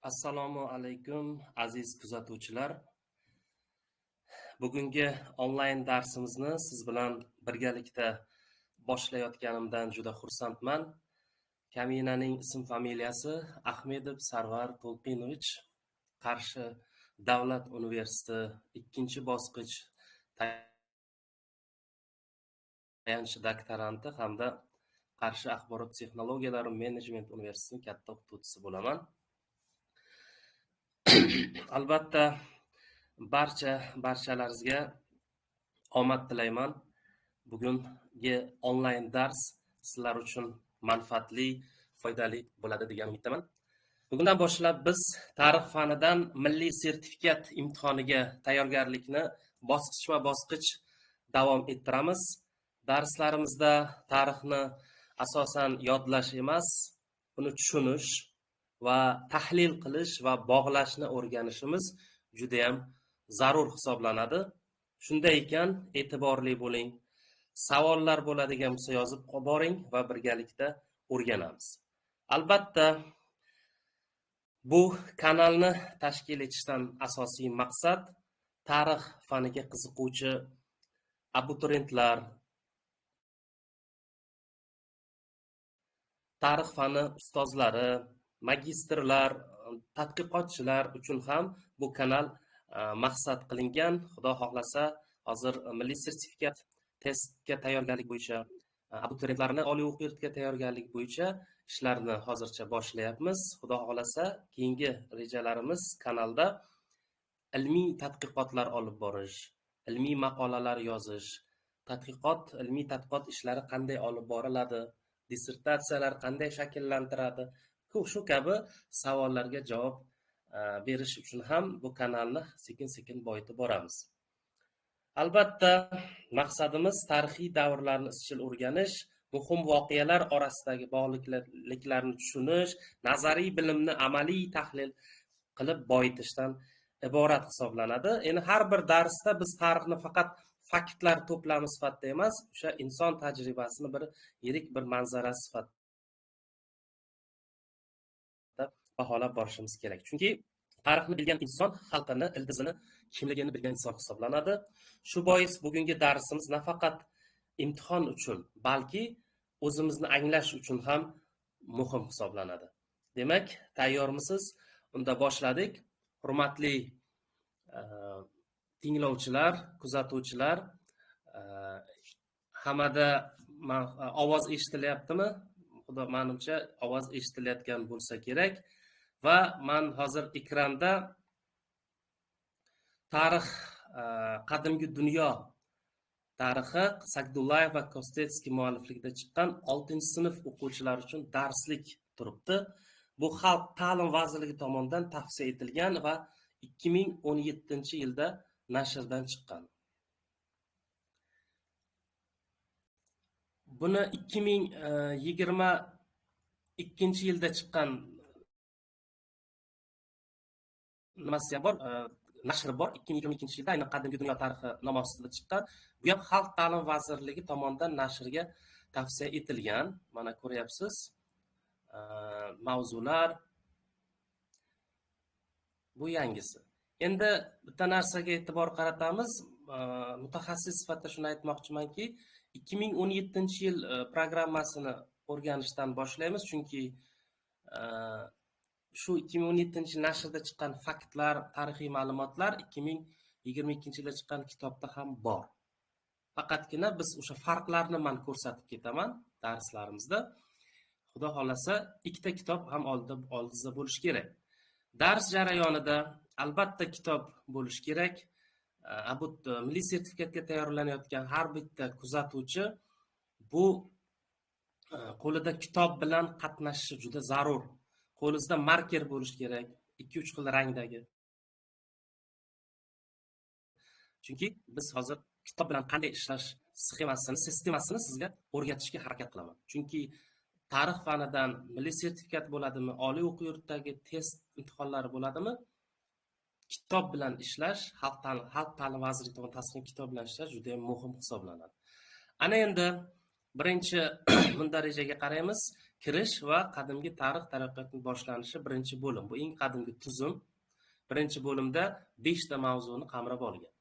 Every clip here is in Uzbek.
Assalomu alaykum aziz kuzatuvchilar. Bugungi onlayn darsimizni siz bilan birgalikda boshlayotganimdan juda xursandman. Kaminaning ism familiyasi Ahmedov Sarvar To'lqinovich, Qarshi davlat universiteti 2-bosqich tayanch doktoranti hamda Qarshi axborot texnologiyalari menejment universitetining katta o'qituvchisi bo'laman. Albatta barchalaringizga omad tilayman. Bugungi onlayn dars sizlar uchun manfaatli, foydali bo'ladi degan umiddaman. Bugundan boshlab biz tarix fanidan milliy sertifikat imtihoniga tayyorgarlikni bosqichma-bosqich davom ettiramiz. Darslarimizda tarixni asosan yodlash emas, uni tushunish va tahlil qilish va bog'lashni o'rganishimiz juda ham zarur hisoblanadi. Shunday ekan, e'tiborli bo'ling. Savollar bo'ladigan bo'lsa yozib boring va birgalikda o'rganamiz. Albatta, bu kanalni tashkil etishdan asosiy maqsad tarix faniga qiziquvchi abituriyentlar, tarix fani ustozlari, magistrlar, tadqiqotchilar uchun ham bu kanal maqsad qilingan. Xudo xohlasa, hozir milliy sertifikat testga tayyorgarlik bo'yicha, abituriyentlarni oliy o'quv yurtiga tayyorgarlik bo'yicha ishlarni hozircha boshlayapmiz. Xudo xohlasa, keyingi rejalarimiz kanalda ilmiy tadqiqotlar olib borish, ilmiy maqolalar yozish, ilmiy tadqiqot ishlari qanday olib boriladi, dissertatsiyalar qanday shakllantiradi, shu kabi savollarga javob berish uchun ham bu kanalni sekin-sekin boyitib boramiz. Albatta, maqsadimiz tarixiy davrlarni izchil o'rganish, muhim voqealar orasidagi bog'liqliklarni tushunish, nazariy bilimni amaliy tahlil qilib boyitishdan iborat hisoblanadi. Endi har bir darsda biz tarixni faqat faktlar to'plami sifatida emas, o'sha inson tajribasini bir yirik bir manzara sifatida baholab borishimiz kerak. Chunki tarixni bilgan inson xalqini, ildizini, kimligini bilgan inson hisoblanadi. Shu bois bugungi darsimiz nafaqat imtihon uchun, balki o'zimizni anglash uchun ham muhim hisoblanadi. Demak, tayyormisiz? Unda boshladik. Hurmatli tinglovchilar, kuzatuvchilar, hammada ovoz eshitilyaptimi? Xudo menimcha ovoz eshitilayotgan bo'lsa kerak. Va men hozir ekranda tarix, qadimgi dunyo tarixi Sagdullayev va Kostetskiy muallifligida chiqqan 6-sinf o'quvchilari uchun darslik turibdi. Bu Xalq ta'lim vazirligi tomonidan tavsiya etilgan va 2017-yilda nashrdan chiqqan. Buni 2022-yilda chiqqan nimasi ham bor, nashr bor. 2022-yilda aynan qadimgi dunyo tarixi nomi ostida chiqqan. Bu ham Xalq ta'lim vazirligi tomonidan nashrga tavsiya etilgan. Mana ko'ryapsiz. Mavzular bu yangisi. Endi bitta narsaga e'tibor qaratamiz. Mutaxassis sifatida shuni aytmoqchimanki, 2017-yil programmasini o'rganishdan boshlaymiz, chunki shu 2017-yil nashrda chiqqan faktlar, tarixiy ma'lumotlar 2022-yilda chiqqan kitobda ham bor. Faqatgina biz o'sha farqlarni men ko'rsatib ketaman darslarimizda. Xudo xolasa, ikkita kitob ham oldingizda bo'lishi kerak. Dars jarayonida albatta kitob bo'lishi kerak. Milliy sertifikatga tayyorlanayotgan har bitta kuzatuvchi bu qo'lida kitob bilan qatnashishi juda zarur. Qo'lingizda marker bo'lishi kerak, 2-3 xil rangdagi. Chunki biz hozir kitob bilan qanday ishlash sxemasini, sistemasini sizga o'rgatishga harakat qilaman. Chunki tarix fanidan milliy sertifikat bo'ladimi, oliy o'quv yurtidagi test imtihonlari bo'ladimi, kitob bilan ishlash, Xalq ta'lim vazirligi tomonidan tasdiqlangan kitob bilan ishlash juda ham muhim hisoblanadi. Ana endi birinchi mundarijaga qaraymiz. Kirish va qadimgi tarix taraqqiyotning boshlanishi birinchi bo'lim. Bu eng qadimgi tuzum. Birinchi bo'limda 5 ta mavzuni qamrab olgan.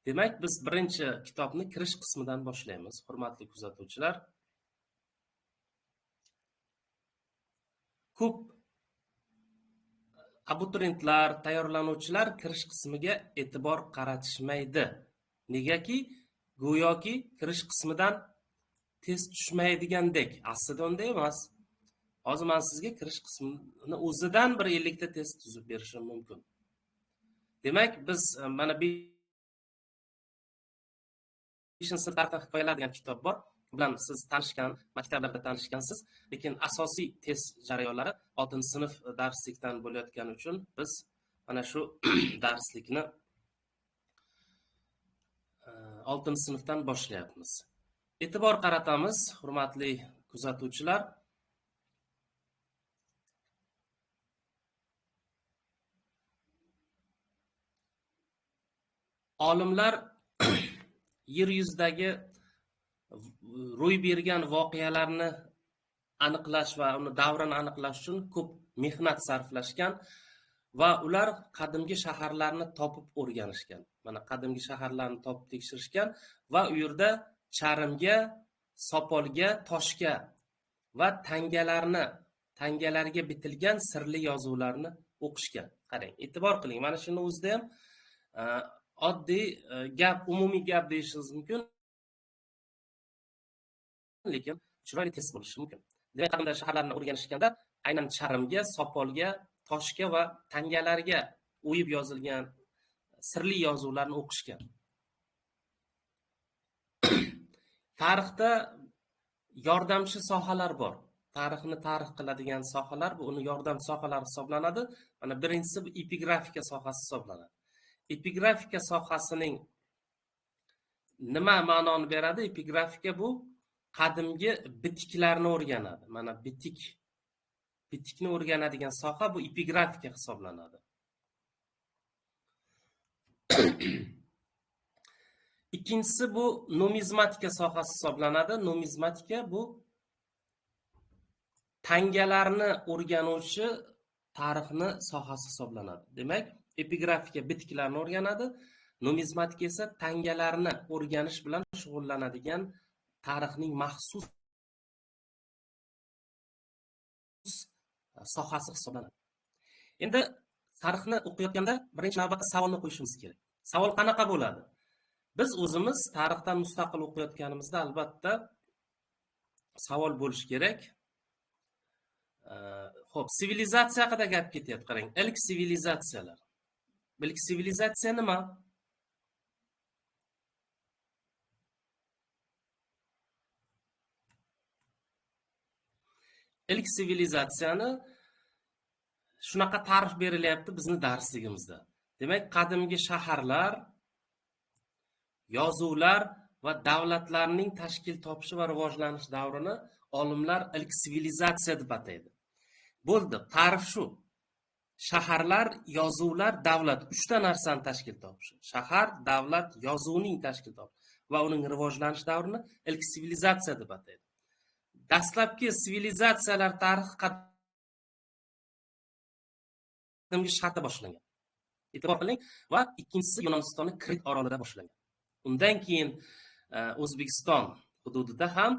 Demak, biz birinchi kitobni kirish qismidan boshlaymiz, hurmatli kuzatuvchilar. Ko'p abituriyentlar, tayyorlanuvchilar kirish qismiga e'tibor qaratishmaydi. Negaki, go'yoki kirish qismidan test tushmaydigandek. Aslida unday emas. Hozir men sizga kirish qismini o'zidan bir 50 ta test tuzib berishim mumkin. Demak, biz mana 5-sinfda hikoyalar degan kitob bor. Bu bilan siz tanishgan, maktablarda tanishgansiz, lekin asosiy test jarayonlari 6-sinf darslikdan bo'layotgani uchun biz mana shu darslikni 6-sinfdan boshlayapmiz. E'tibor qaratamiz, hurmatli kuzatuvchilar. Olimlar yer yuzidagi ro'y bergan voqealarni aniqlash va uni davrini aniqlash uchun ko'p mehnat sarflashgan va ular qadimgi shaharlarni topib o'rganishgan. Mana qadimgi shaharlarni topib tekshirishgan va u yerda charmga, sopolga, toshga va tangalarga bitilgan sirli yozuvlarni o'qishgan. Qarang, e'tibor qiling. Mana shuni o'zida ham oddiy gap, umumiy gap deyishingiz mumkin, lekin chiroyli test bo'lishi mumkin. Demak, qadimda shaharlarni o'rganishganda aynan charmga, sopolga, toshga va tangalarga o'yib yozilgan sirli yozuvlarni o'qishgan. Tarixda yordamchi sohalar bor. Tarixni tarix qiladigan sohalar, bu uni yordam sohalari hisoblanadi. Mana birinchisi bu epigrafika sohasi hisoblanadi. Epigrafika sohasining nima ma'noni beradi? Epigrafika bu qadimgi bitiklarni o'rganadi. Mana bitikni o'rganadigan soha bu epigrafika hisoblanadi. Ikkinchisi bu numizmatika sohasi hisoblanadi. Numizmatika bu tangalarni o'rganuvchi tarixni sohasi hisoblanadi. Demak, epigrafika bitiklarni o'rganadi, numizmatika esa tangalarni o'rganish bilan shug'ullanadigan tarixning maxsus sohasi hisoblanadi. Endi tarixni o'qiyotganda birinchi navbatda savolni qo'yishimiz kerak. Savol qanaqa bo'ladi? Biz o'zimiz tarixdan mustaqil o'qiyotganimizda albatta savol bo'lishi kerak. Xo'p, sivilizatsiya haqida gap ketyapti, qarang. Ilk sivilizatsiyalar. Ilk sivilizatsiya nima? Ilk sivilizatsiyani shunaqa ta'rif berilyapti bizni darsligimizda. Demak, qadimgi shaharlar, yozuvlar va davlatlarning tashkil topishi va rivojlanish davrini olimlar ilk sivilizatsiya deb ataydi. Bo'ldi, ta'rif shu. Shaharlar, yozuvlar, davlat 3 ta narsani tashkil topishi. Shahar, davlat, yozuvning tashkil topishi va uning rivojlanish davrini ilk sivilizatsiya deb ataydi. Dastlabki sivilizatsiyalar tarixi qadimgi shaharda boshlangan. E'tibor qiling, va ikkinchisi Yunonistonning Krit orolida boshlangan. Undan keyin O'zbekiston hududida ham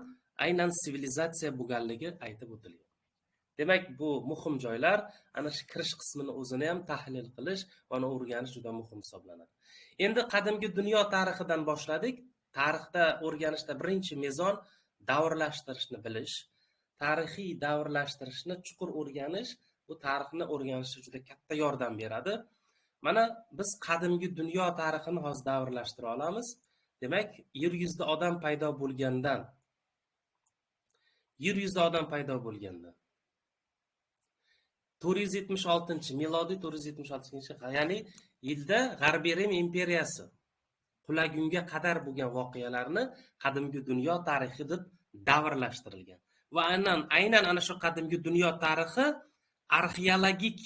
aynan sivilizatsiya bo'lganligi aytib o'tilgan. Demak, bu muhim joylar, ana shu kirish qismini o'zini ham tahlil qilish va uni o'rganish juda muhim hisoblanadi. Endi qadimgi dunyo tarixidan boshladik. Tarixda o'rganishda birinchi mezon davrlashtirishni bilish, tarixiy davrlashtirishni chuqur o'rganish bu tarixni o'rganishga juda katta yordam beradi. Mana biz qadimgi dunyo tarixini hozir davrlashtira olamiz. Demak, yer yuzida odam paydo bo'lgandan 476 milodiy 476 ya'ni yilda G'arbiy Rim imperiyasi qulagunga qadar bo'lgan voqealarni qadimgi dunyo tarixi deb davrlashtirilgan. Va aynan ana shu qadimgi dunyo tarixi arxeologik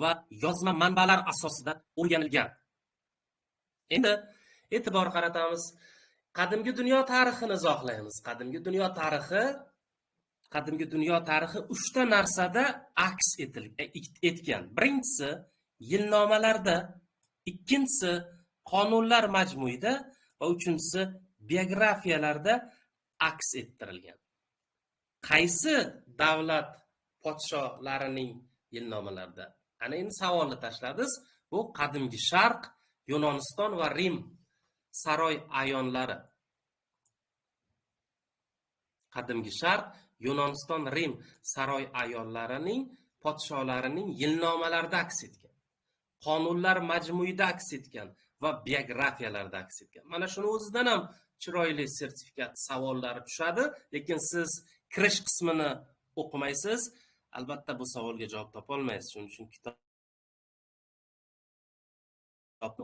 va yozma manbalar asosida o'rganilgan. Endi E'tibor qaratamiz. Qadimgi dunyo tarixini izohlaymiz. Qadimgi dunyo tarixi 3 ta narsada aks etgan. Birinchisi yilnomalarda, ikkinchisi qonunlar majmuida va uchinchisi biografiyalarda aks ettirilgan. Qaysi davlat podsholarining yilnomalarida? Ana endi savolni tashladiz. Bu qadimgi Sharq, Yunoniston va Rim saroy ayonlari. Qadimgi Sharq, Yunoniston, Rim saroy ayonlarining podsholarining yilnomalarida aks etgan. Qonunlar majmuida aks etgan va biografiyalarda aks etgan. Mana shuni o'zidan ham chiroyli sertifikat savollari tushadi, lekin siz kirish qismini o'qimaysiz, albatta bu savolga javob topa olmaysiz. Shuning uchun kitobni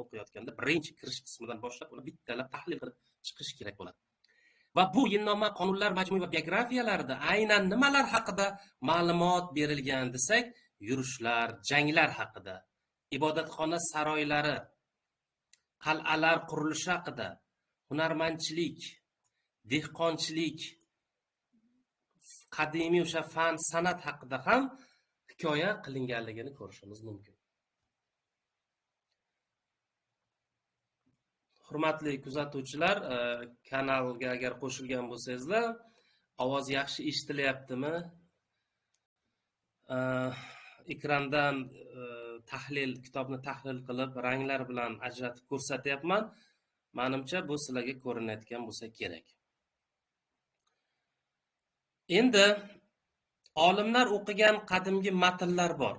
o'qiyotganda birinchi kirish qismidan boshlab uni bittalab tahlil qilib chiqish kerak bo'ladi. Va bu yilnoma, qonunlar majmui va biografiyalarida aynan nimalar haqida ma'lumot berilgan desak, yurishlar, janglar haqida, ibodatxona saroylari, qal'alar qurilishi haqida, hunarmandchilik, dehqonchilik, qadimiy o'sha fan, san'at haqida ham hikoya qilinganligini ko'rishimiz mumkin. Hurmatli kuzatuvchilar, kanalga agar qo'shilgan bo'lsangizlar, ovoz yaxshi eshitilyaptimi? Ekrandan kitobni tahlil qilib, ranglar bilan ajratib ko'rsatyapman. Menimcha bu sizlarga ko'rinayotgan bo'lsa kerak. Endi olimlar o'qigan qadimgi matnlar bor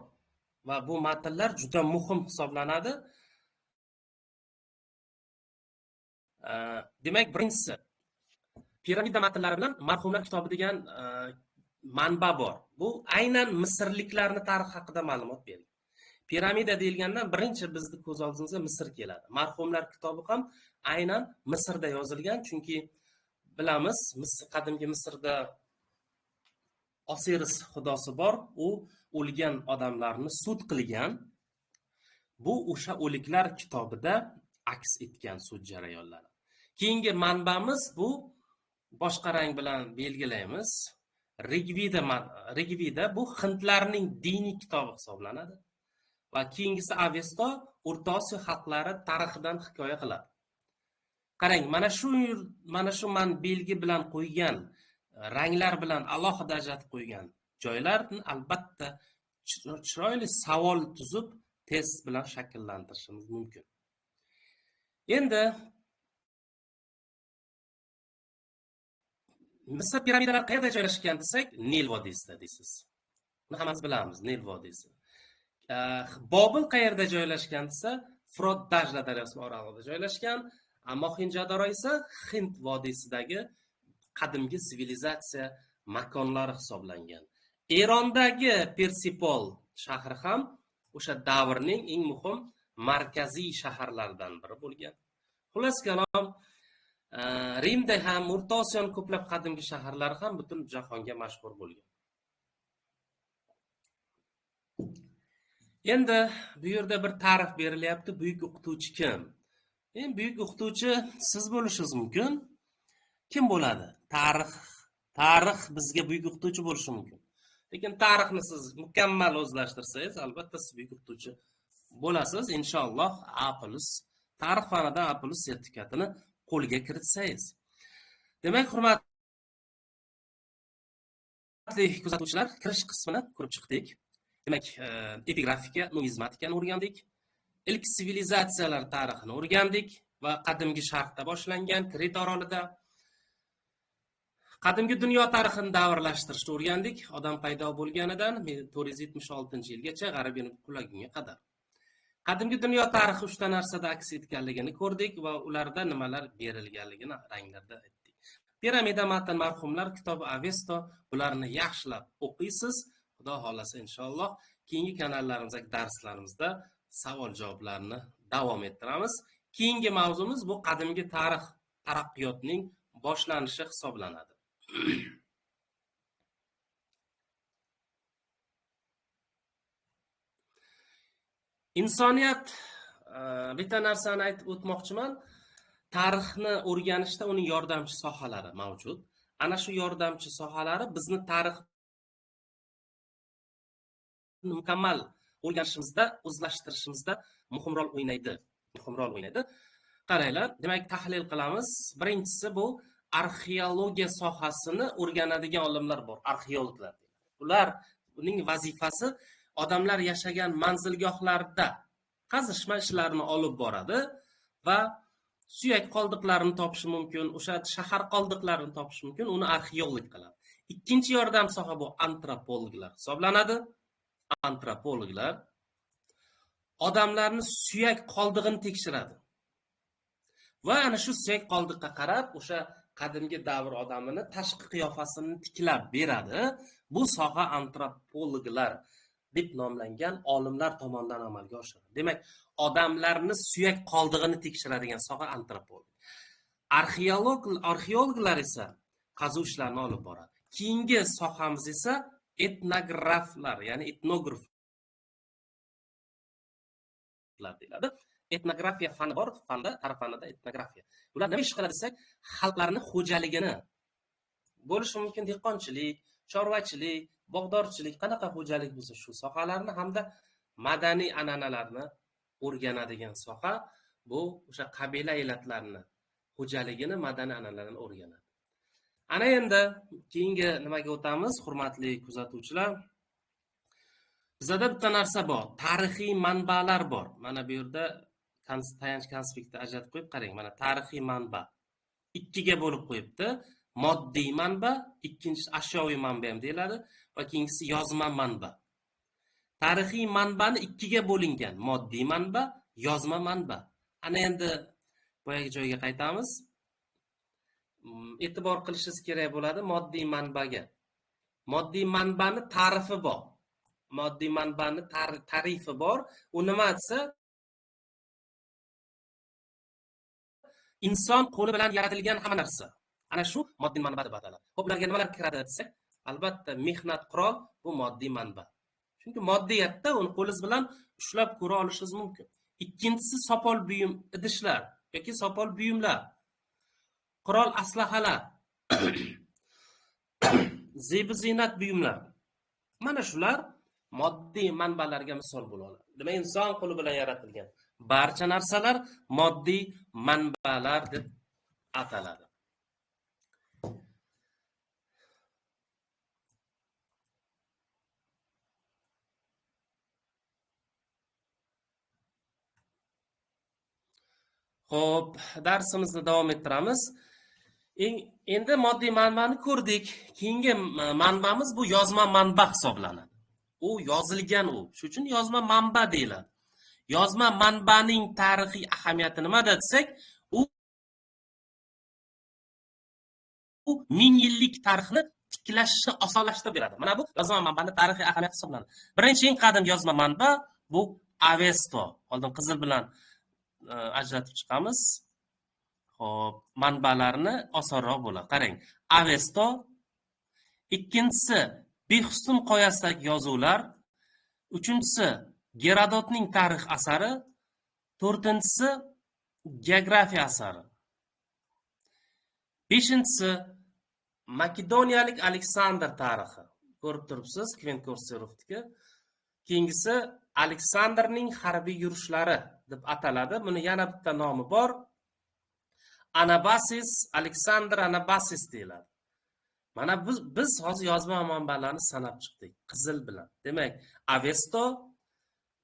va bu matnlar juda muhim hisoblanadi. Demak, birinchisi piramida matnlari bilan marhumlar kitobi degan manba bor. Bu aynan misrliklarni tarix haqida ma'lumot beradi. Piramida deyilgandan birinchi bizni ko'z oldimizga Misr keladi. Marhumlar kitobi ham aynan Misrda yozilgan, chunki bilamiz, qadimgi Misrda Osiris xudosi bor, u o'lgan odamlarni sud qilgan. Bu o'sha o'liklar kitobida aks etgan sud jarayonlari. Keyingi manbamiz bu boshqa rang bilan belgilaymiz. Rigveda bu hindlarning diniy kitobi hisoblanadi. Va keyingisi Avesto O'rta Osiyo xalqlari tarixidan hikoya qiladi. Qarang, mana shu men belgi bilan qo'ygan, ranglar bilan alohida ajratib qo'ygan joylarni albatta chiroyli savol tuzib test bilan shakllantirishimiz mumkin. Endi Misr piramidalari qayerda joylashgan desak, Nil vodiysida deysiz. Buni hammamiz bilamiz, Nil vodiysi. Bobil qayerda joylashgan desa, Frot Dajla daryosi orolida joylashgan. Mohenjo-daro esa Hind vodiysidagi qadimgi sivilizatsiya makonlari hisoblangan. Erondagi Persipol shahri ham o'sha davrning eng muhim markaziy shaharlaridan biri bo'lgan. Xullas kalom, Rimda ham, O'rta Osiyoning ko'plab qadimgi shaharlari ham butun jahonga mashhur bo'lgan. Endi bu yerda bir ta'rif berilyapti. Buyuk o'qituvchi kim? Buyuk o'qituvchi siz bo'lishingiz mumkin. Kim bo'ladi? Tarix bizga buyuk o'qituvchi bo'lishi mumkin. Lekin tarixni siz mukammal o'zlashtirsangiz, albatta siz buyuk o'qituvchi bo'lasiz. Inshaalloh tarix fanidan A+ sertifikatini qo'lga kiritsangiz. Demak, hurmatli kuzatuvchilar, kirish qismini ko'rib chiqdik. Demak, epigrafika, numizmatikani o'rgandik. Ilk sivilizatsiyalar tarixini o'rgandik va qadimgi Sharqda boshlangan Krit orolida qadimgi dunyo tarixini davrlashtirishni o'rgandik. Odam paydo bo'lganidan 476-yilgacha G'arbiy qulagunga qadar. Qadimgi dunyo tarixi 3 ta narsada aks etganligini ko'rdik va ularda nimalar berilganligini ranglarda aytdik. Piramida matn, marhumlar kitobi, Avesto, bularni yaxshilab o'qiysiz. Xudo xolasa inshaalloh keyingi kanallarimizda, darslarimizda savol-javoblarni davom ettiramiz. Keyingi mavzumiz bu qadimgi tarix taraqqiyotning boshlanishi hisoblanadi. Insoniyat, bitta narsani aytib o'tmoqchiman. tarixni o'rganishda uning yordamchi sohalari mavjud. Ana shu yordamchi sohalari bizni tarix mukammal o'rganishimizda, o'zlashtirishimizda muhim rol o'ynaydi. Qaranglar, demak tahlil qilamiz. Birinchisi bu arxeologiya sohasini o'rganadigan olimlar bor, arxeologlar. Uning vazifasi odamlar yashagan manzilgohlarda qazishma ishlarini olib boradi va suyak qoldiqlarini topish mumkin, o'sha shahar qoldiqlarini topish mumkin, uni arxeolog qiladi. Ikkinchi yordam soha bu antropologlar hisoblanadi. Antropologlar odamlarni suyak qoldig'ini tekshiradi. Va ana shu suyak qoldiqqa qarab, o'sha qadimgi davr odamini tashqi qiyofasini tiklab beradi. Bu soha antropologlar deb nomlangan olimlar tomonidan amalga oshiriladi. Demak, odamlarni suyak qoldig'ini tekshiradigan soha antropolog. Arxeologlar esa qazuv ishlarini olib boradi. Keyingi sohamiz esa etnograflar, ya'ni etnograflar deyiladi. Etnografiya fani bor, tarix fanida etnografiya. Ular nima ish qiladi desak, xalqlarning xo'jaligini, bo'lishi mumkin dehqonchilik, chorvachilik, bog'dorchilik, qanaqa xo'jalik bo'lsa shu sohalarni hamda madaniy an'analarni o'rganadigan soha bu o'sha qabila elatlarini xo'jaligini, madaniy an'analarini o'rganadi. Ana endi keyingi nimaga o'tamiz, hurmatli kuzatuvchilar. Bizda bitta narsa bor, tarixiy manbalar bor. Mana bu yerda tayanch konspektda ajratib qo'yib qarang. Mana tarixiy manba ikkiga bo'lib qo'yibdi. Moddiy manba, ikkinchisi ashyoviy manba ham deyiladi va keyingisi yozma manba. Tarixiy manbani ikkiga bo'lingan, moddiy manba, yozma manba. Ana endi boyagi joyga qaytamiz. E'tibor qilishingiz kerak bo'ladi moddiy manbaga. Moddiy manbani ta'rifi bor. Moddiy manbani tarifi bor. U nima desa, inson qo'li bilan yaratilgan hamma narsa. Ana shu moddiy manba deb ataladi. Xo'p, ularga nimalar kiradi desak, albatta mehnat qurol bu moddiy manba. Chunki moddiyatda uni qo'lingiz bilan ushlab ko'ra olishingiz mumkin. Ikkinchisi sopol buyum, idishlar yoki sopol buyumlar. Qurol aslahalar. Zeb-ziynat buyumlar. Mana shular moddiy manbalarga misol bo'la oladi. Demak, inson qo'li bilan yaratilgan barcha narsalar moddiy manbalar deb ataladi. Xo'p, darsimizni davom ettiramiz. Endi moddiy manbani ko'rdik. Keyingi manbamiz bu yozma manba hisoblanadi. U yozilgan u. Shuning uchun yozma manba deyiladi. Yozma manbaning tarixiy ahamiyati nimada desak, u 1000 yillik tarixni tiklashni osonlashtirib beradi. Mana bu yozma manbaning tarixiy ahamiyati hisoblanadi. Birinchi eng qadim yozma manba bu Avesto. Oldin qizil bilan ajratib chiqamiz. Xo'p, manbalarni osonroq bo'ladi. Qarang, Avesto, ikkinchisi Behustum qoyasidagi yozuvlar, uchinchisi Gerodotning tarix asari, to'rtinchisi geografiya asari. Beshinchisi Makedoniyalik Aleksandr tarixi. Ko'rib turibsiz, Kvent Korsarovniki. Keyingisi Aleksandrning harbiy yurishlari deb ataladi. Buni yana bitta nomi bor. Anabasis, Aleksandr Anabasis deyiladi. Mana biz hozir yozma manbalarni sanab chiqdik qizil bilan. Demak, Avesto,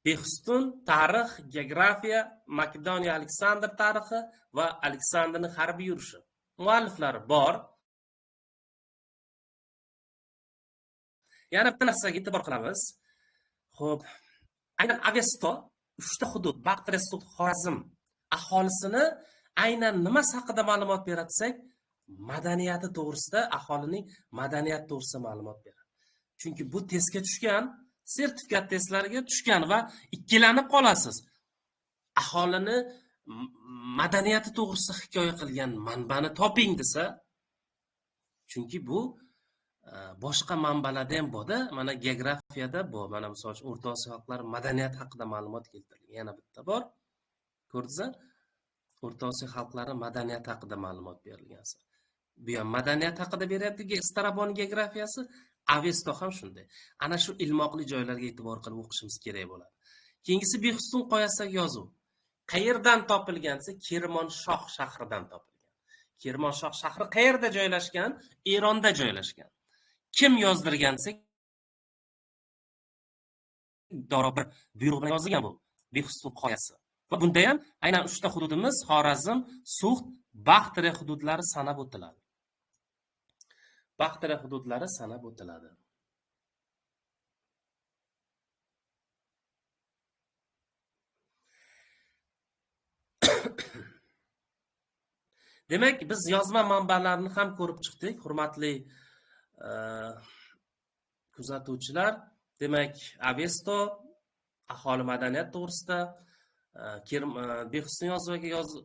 Behustum tarix, geografiya, Makedoniya Aleksandr tarixi va Aleksandrning harbiy yurishi. Mualliflari bor. Yana bitta narsaga e'tibor qilamiz. Xo'p, aynan Avesto 3 ta hudud, Baqtresut, Xorazm aholisini aynan nima haqida ma'lumot beradi desak, madaniyati to'g'risida, aholining madaniyati to'g'risida ma'lumot beradi. Chunki bu testga tushgan, sertifikat testlariga tushgan va ikkilanib qolasiz. Aholini madaniyati to'g'risida hikoya qilgan manbani toping desa, chunki bu boshqa manbalarda ham bor-da, mana geografiyada bor. Mana misol uchun O'rta Osiyo xalqlari madaniyati haqida ma'lumot keltirilgan. Yana bitta bor. Ko'rdingizmi? O'rta Osiyo xalqlari madaniyati haqida ma'lumot berilgan asar. Bu ham madaniyat haqida beryapti Strabon geografiyasi, Avesto ham shunday. Ana shu ilmoqli joylarga e'tibor qilib o'qishimiz kerak bo'ladi. Keyingisi Behistun qoyasidagi yozuv. Qayerdan topilgan desa, Kermonshoh shahridan topilgan. Kermonshoh shahri qayerda joylashgan? Eronda joylashgan. Kim yozdirgan desa, Dorobir buyruq bilan yozilgan bu Behistun qoyasi. Va bunda ham aynan 3 ta hududimiz Xorazm, Sug'd, Baxtira hududlari sanab o'tiladi. Baxtira hududlari sanab o'tiladi. Demak, biz yozma manbalarni ham ko'rib chiqdik, hurmatli kuzatuvchilar. Demak, Avesto aholi madaniyat to'g'risida, Behistun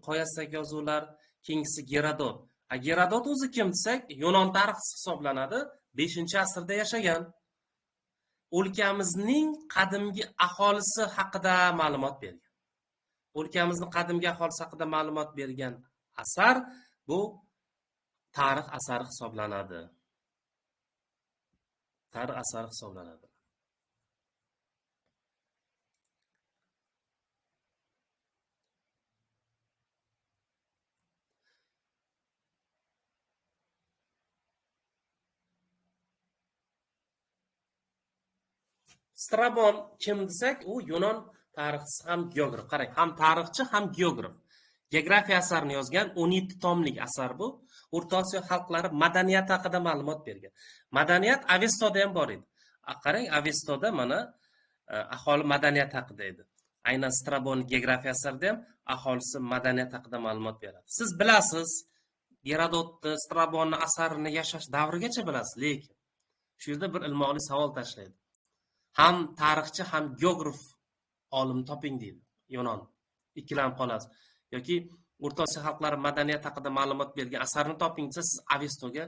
qoyasidagi yozuvlar, keyingisi Gerodot. Gerodot o'zi kim desak, Yunon tarixchisi hisoblanadi, 5-asrda yashagan. O'lkamizning qadimgi aholisi haqida ma'lumot bergan. O'lkamizning qadimgi aholisi haqida ma'lumot bergan asar bu tarix asari hisoblanadi. Tarix asari hisoblanadi. Strabon kim desak, u Yunon tarixchisi ham geograf. Qarang, ham tarixchi, ham geograf. Geografiya asarini yozgan 17 tomlik asar bu. O'rta Osiyo xalqlari madaniyati haqida ma'lumot bergan. Madaniyat Avestoda ham bor edi. Qarang, Avestoda mana aholi madaniyati haqida edi. Aynan Strabon geografiya asarida ham aholisi madaniyat haqida ma'lumot beradi. Siz bilasiz, Gerodotni, Strabonni asarini yashash davrigacha bilasiz, lekin shu yerda bir ilmoqli savol tashlaydi. Ham tarixchi, ham geograf olim toping deydi. Yunon ikkilanib qolasiz. Yoki O'rta Osiyo xalqlari madaniyati haqida ma'lumot bergan asarni toping desa, siz Avestoga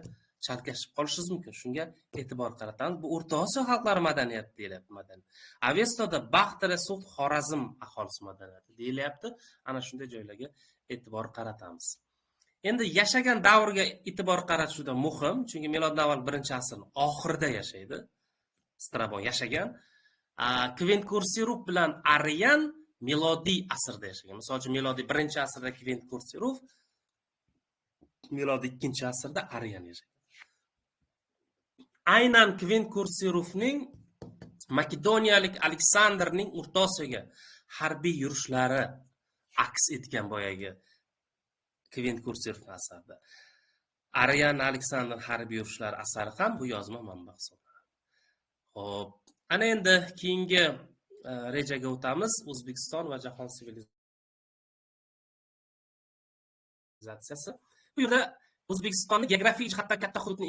chalkashib qolishingiz mumkin. Shunga e'tibor qaratamiz. Bu O'rta Osiyo xalqlari madaniyati deyilyapti, madaniyat. Avestoda Baxtira, Sug'd, Xorazm aholisi madaniyati deyilyapti. Ana shunday joylarga e'tibor qaratamiz. Endi yashagan davrga e'tibor qaratish juda muhim, chunki miloddan avval 1-asrning oxirida yashaydi. Strabon yashagan. Kvint Kursirov bilan Arian milodiy asrda yashagan. Misol uchun milodiy 1-asrda Kvint Kursirov, milodiy 2-asrda Arian yashagan. Aynan Kvint Kursirovning Makedoniyalik Aleksandrning O'rta Osiyoga harbiy yurishlari aks etgan boyagi Kvint Kursirov asarida. Arian Aleksandr harbiy yurishlari asari ham bu yozma manba hisoblanadi. Xo'p, ana endi keyingi rejaga o'tamiz. O'zbekiston va jahon sivilizatsiyasi. Bu yerda O'zbekistonning geografik jihatdan katta hududni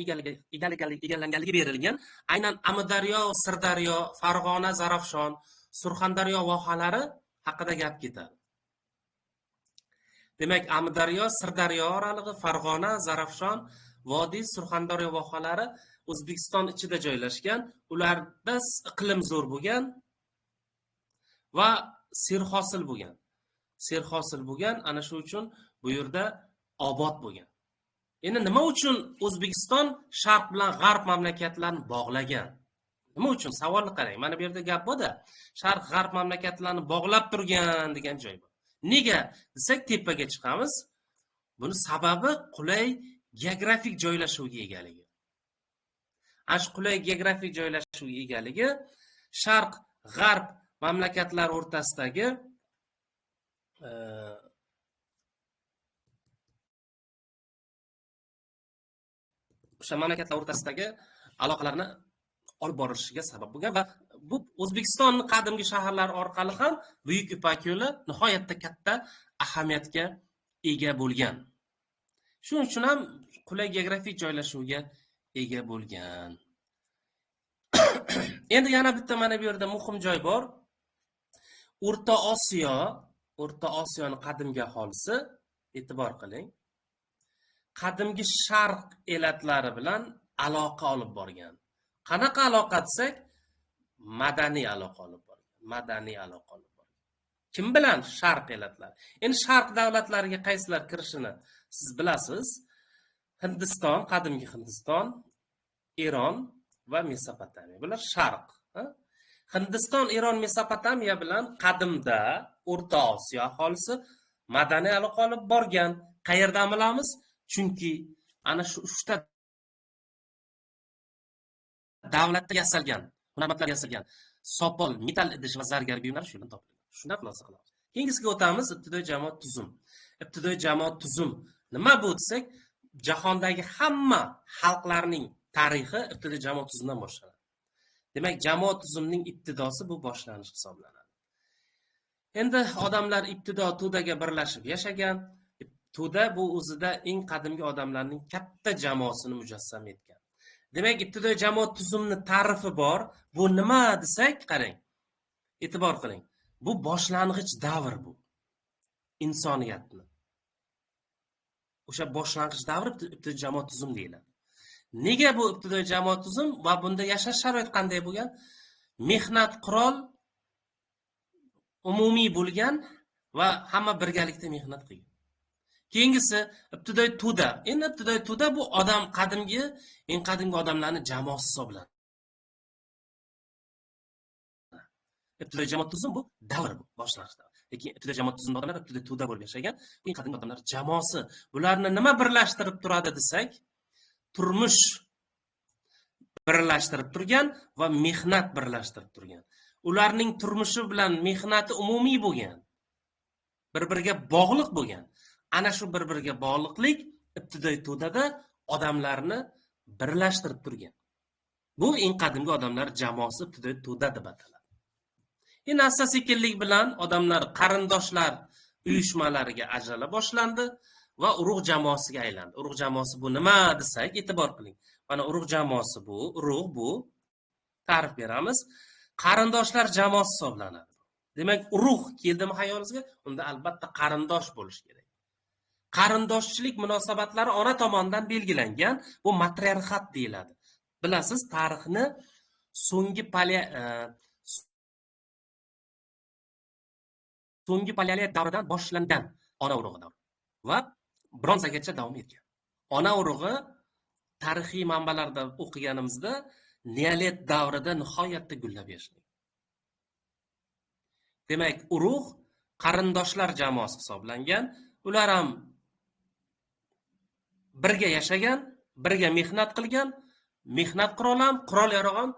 egallaganligi berilgan. Aynan Amudaryo, Sirdaryo, Farg'ona, Zarafshon, Surxondaryo vohalari haqida gap ketadi. Demak, Amudaryo, Sirdaryo oralig'i, Farg'ona, Zarafshon, Vodiy, Surxondaryo vohalari O'zbekiston ichida joylashgan. Ularda iqlim zo'r bo'lgan va serhosil bo'lgan. Serhosil bo'lgan, ana shu uchun bu yerda obod bo'lgan. Endi nima uchun O'zbekiston Sharq bilan G'arb mamlakatlarini bog'lagan? Nima uchun? Savolni qarang. Mana bu yerda gap bor-da. Sharq G'arb mamlakatlarini bog'lab turgan degan joy bor. Nega desak, tepaga chiqamiz. Buni sababi qulay geografik joylashuvga egaligi. Ash qulay geografik joylashuvga egaligi Sharq G'arb mamlakatlar o'rtasidagi o'sha mamlakatlar o'rtasidagi aloqalarni olib borilishiga sabab bo'lgan va bu O'zbekistonning qadimgi shaharlari orqali ham Buyuk Ipak yo'li nihoyatda katta ahamiyatga ega bo'lgan. Shuning uchun ham qulay geografik joylashuvga ega bo'lgan. Endi yana bitta mana bu yerda muhim joy bor. O'rta Osiyoning qadimgi aholisi, e'tibor qiling, qadimgi Sharq elatlari bilan aloqa olib borgan. Qanaqa aloqa desak, madaniy aloqa olib borgan. Madaniy aloqa olib borgan. Kim bilan? Sharq elatlar. Endi Sharq davlatlariga qaysilar kirishini siz bilasiz. Hindiston, qadimgi Hindiston, Eron va Mesopotamiya. Bular Sharq. Hindiston, Eron, Mesopotamiya bilan qadimda O'rta Osiyo aholisi madaniy aloqa olib borgan. Qayerdan bilamiz? Chunki ana shu 3 ta davlatda yasalgan, hunarmandlar yasalgan sopol, metall idish va zargar buyumlar shu yerdan topilgan. Shunday xulosa qilamiz. Keyingisiga o'tamiz, ibtidoiy jamoat tuzum. Ibtidoiy jamoat tuzum nima bu desak, jahondagi hamma xalqlarning tarixi ibtidoiy jamoat tuzumdan boshlanadi. Demak, jamoat tuzumining ibtidosi bu boshlanish hisoblanadi. Endi odamlar ibtido tudaga birlashib yashagan. Tuda bu o'zida eng qadimgi odamlarning katta jamoasini mujassam etgan. Demak, ibtidoiy jamoat tuzumni ta'rifi bor. Bu nima desak, qarang. E'tibor qiling. Bu boshlang'ich davr bu. Insoniyatni. O'sha boshlang'ich davr ibtidoiy jamoat tuzum deyiladi. Nega bu ibtidoiy jamoat tuzum va bunda yashash sharoiti qanday bo'lgan? Mehnat qurol umumiy bo'lgan va hamma birgalikda mehnat qilgan. Keyingisi ibtidoiy tuda. Endi ibtidoiy tuda bu odam qadimgi, eng qadimgi odamlarning jamoasi hisoblanadi. Ibtidoiy jamoat tuzum bu davr bu, boshlang'ich davr. Lekin ibtidoiy jamoat tuzumida odamlar ibtidoiy tuda bo'lib yashagan, eng qadimgi odamlar jamoasi. Bularni nima birlashtirib turadi desak, turmush birlashtirib turgan va mehnat birlashtirib turgan. Ularning turmushi bilan mehnati umumiy bo'lgan. Bir-biriga bog'liq bo'lgan. Ana shu bir-biriga bog'liqlik ibtidoiy tudada odamlarni birlashtirib turgan. Bu eng qadimgi odamlar jamoasi ibtidoiy tuda deb ataladi. Endi asta-sekinlik bilan odamlar qarindoshlar uyushmalariga ajrala boshlandi va urug' jamoasiga aylandi. Urug' jamoasi bu nima desak, e'tibor qiling. Mana urug' jamoasi bu, urug' bu ta'rif beramiz. Qarindoshlar jamoasi hisoblanadi. Demak, urug' keldimi xayolingizga? Unda albatta qarindosh bo'lish kerak. Qarindoshchilik munosabatlari ona tomonidan belgilangan, bu matriarxat deyiladi. Bilasiz, tarixni so'nggi paleolit davridan boshlangan ona urug'i davri va bronzagacha davom etgan. Ona urug'i tarixiy manbalarda o'qiganimizda neolit davrida nihoyatda gullab yashnagan. Demak, urug' qarindoshlar jamoasi hisoblangan. Ular ham birga yashagan, birga mehnat qilgan, mehnat qurol-yarog' ham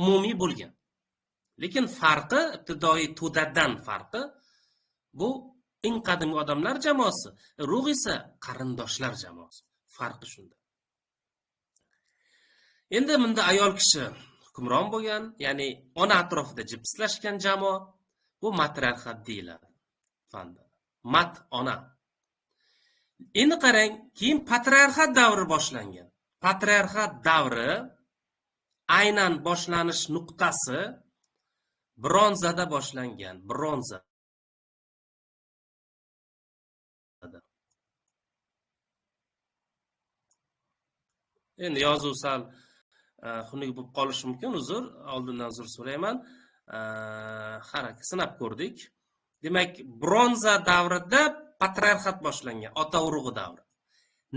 umumiy bo'lgan. Lekin farqi, ibtidoiy tudadan farqi, bu eng qadimgi odamlar jamoasi, urug' esa qarindoshlar jamoasi. Farqi shunda. Endi bunda ayol kishi hukmron bo'lgan, ya'ni ona atrofida jipslashgan jamoa, bu matriarxat deyiladi fanda. Mat ona. Endi qarang, keyin patriarxat davri boshlangan. Patriarxat davri aynan boshlanish nuqtasi bronzada boshlangan. Bronza. Endi yozuv sal xunuk bo'lib qolishi mumkin, uzr, oldindan uzr so'rayman. Harakat sinab ko'rdik. Demak, bronza davrida patriarxat boshlangan, ota urug'i davri.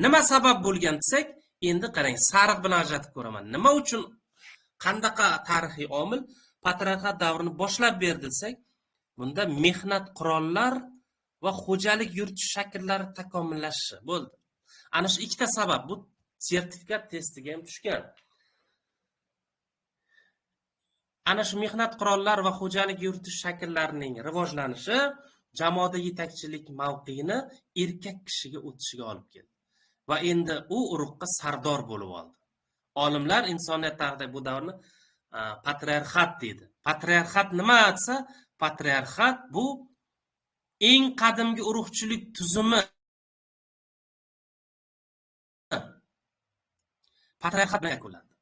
Nima sabab bo'lgan desak, endi qarang, sariq bilan ajratib ko'raman. Nima uchun, qandaqa tarixiy omil patriarxat davrini boshlab berdi desak, bunda mehnat qurollar va xo'jalik yuritish shakllari takomillashishi bo'ldi. Ana shu ikkita sabab bu sertifikat testiga ham tushgan. Ana shu mehnat qurollar va xo'jalik yuritish shakllarining rivojlanishi jamoada yetakchilik mavqeini erkak kishiga o'tishiga olib keldi. Va endi u urug'qa sardor bo'lib oldi. Olimlar insoniyat tarixida bu davrni patriarxat deydi. Patriarxat nima desa, patriarxat bu eng qadimgi urug'chilik tuzumi. Patriarxat bilan yakunlandi.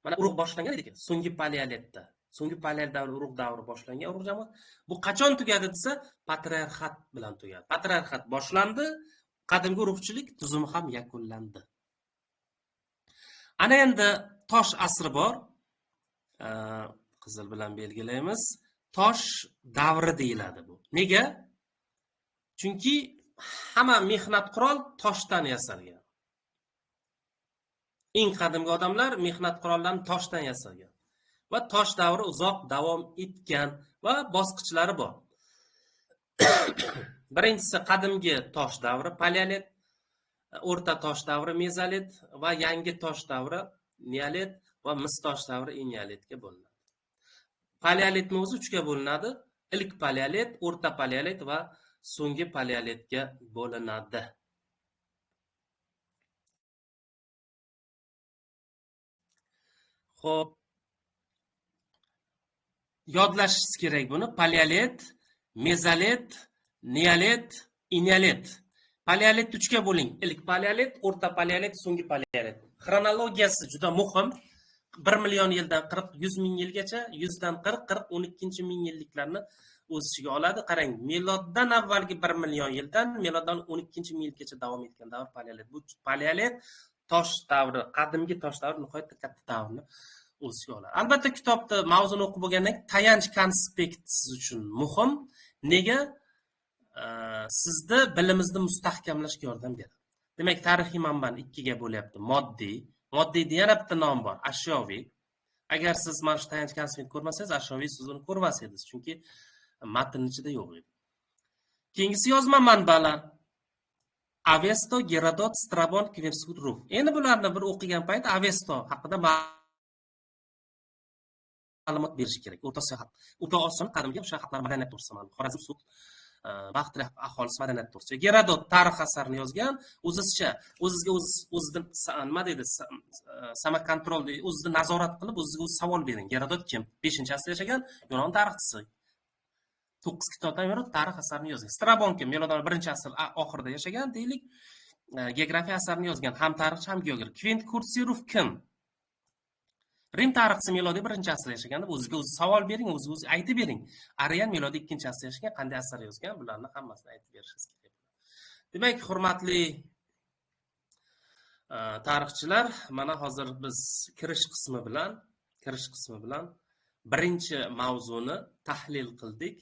Mana urug' boshlangan ekan, so'nggi paleolitda. So'nggi paleolit davri urug' davri boshlangan urug' jamoat. Bu qachon tugadi desa, patriarxat bilan tugadi. Patriarxat boshlandi, qadimgi urug'chilik tuzumi ham yakunlandi. Ana endi tosh asri bor. Qizil bilan belgilaymiz. tosh davri deyiladi bu. Nega? Chunki hamma mehnat qurol toshdan yasalgan. Eng qadimgi odamlar mehnat qurollarini toshdan yasagan va tosh davri uzoq davom etgan va bosqichlari bor. Birinchisi qadimgi tosh davri paleolit, o'rta tosh davri mezolit va yangi tosh davri neolit va mis tosh davri eneolitga bo'linadi. Paleolitni o'zi 3 ga bo'linadi. Ilk paleolit, o'rta paleolit va so'nggi paleolitga bo'linadi. Xo'p, yodlashingiz kerak buni. Paleolit, mezolit, neolit, eneolit. Paleolitni 3 ga bo'ling. Ilk paleolit, o'rta paleolit, so'nggi paleolit. Xronologiyasi juda muhim. 1 million yildan 100 ming yilgacha, 100 dan 40, 12 ming yilliklarni o'z ichiga oladi. Qarang, miloddan avvalgi 1 million yildan miloddan 12 ming yilgacha davom etgan davr paleolit. Bu paleolit tosh davri, qadimgi tosh davri nihoyatda katta davrni o'z ichiga oladi. Albatta, kitobda mavzuni o'qib bo'lgandan keyin tayanch konspekt siz uchun muhim. Nega? Sizni bilimizni mustahkamlashga yordam beradi. Demak, tarixiy manbani 2 ga bo'lyapti. Moddiyda yana bitta nom bor, ashyoviy. Agar siz mana shu tayanch konspekt ko'rmasangiz, ashyoviy siz uni ko'rmas edingiz, chunki matnning ichida yo'q edi. Keyingisi yozma manbalar. Avesto, Gerodot, Strabon, Kverskut, Ruf. Endi bularni bir o'qigan payt Avesto haqida ma'lumot berish kerak. O'rta Osiyo qadimgi o'sha xalqlar madaniyat to'g'risida ma'lum. Xorazm sud vaqtli aholisi madaniyat to'g'risida. Gerodot tarix asarini yozgan, o'zicha o'zidan nima deydi, samokontrol deydi, o'zidan nazorat qilib, o'ziga o'zi savol bering. Gerodot kim? 5-asrda yashagan Yunon tarixchisi. 9 kitobdan iborat tarix asarini yozgan. Strabon kim? Miloddan 1-asr oxirida yashagan, deylik, geografiya asarini yozgan, ham tarixchi, ham geograf. Kvint Kursirov kim? Rim tarixchisi milodiy 1-asrda yashagan, o'ziga o'zi savol bering, o'ziga o'zi aytib bering. Arian milodiy 2-asrda yashagan, qanday asar yozgan, bularni hammasini aytib berishingiz kerak. Demak, hurmatli tarixchilar, mana hozir biz kirish qismi bilan birinchi mavzuni tahlil qildik.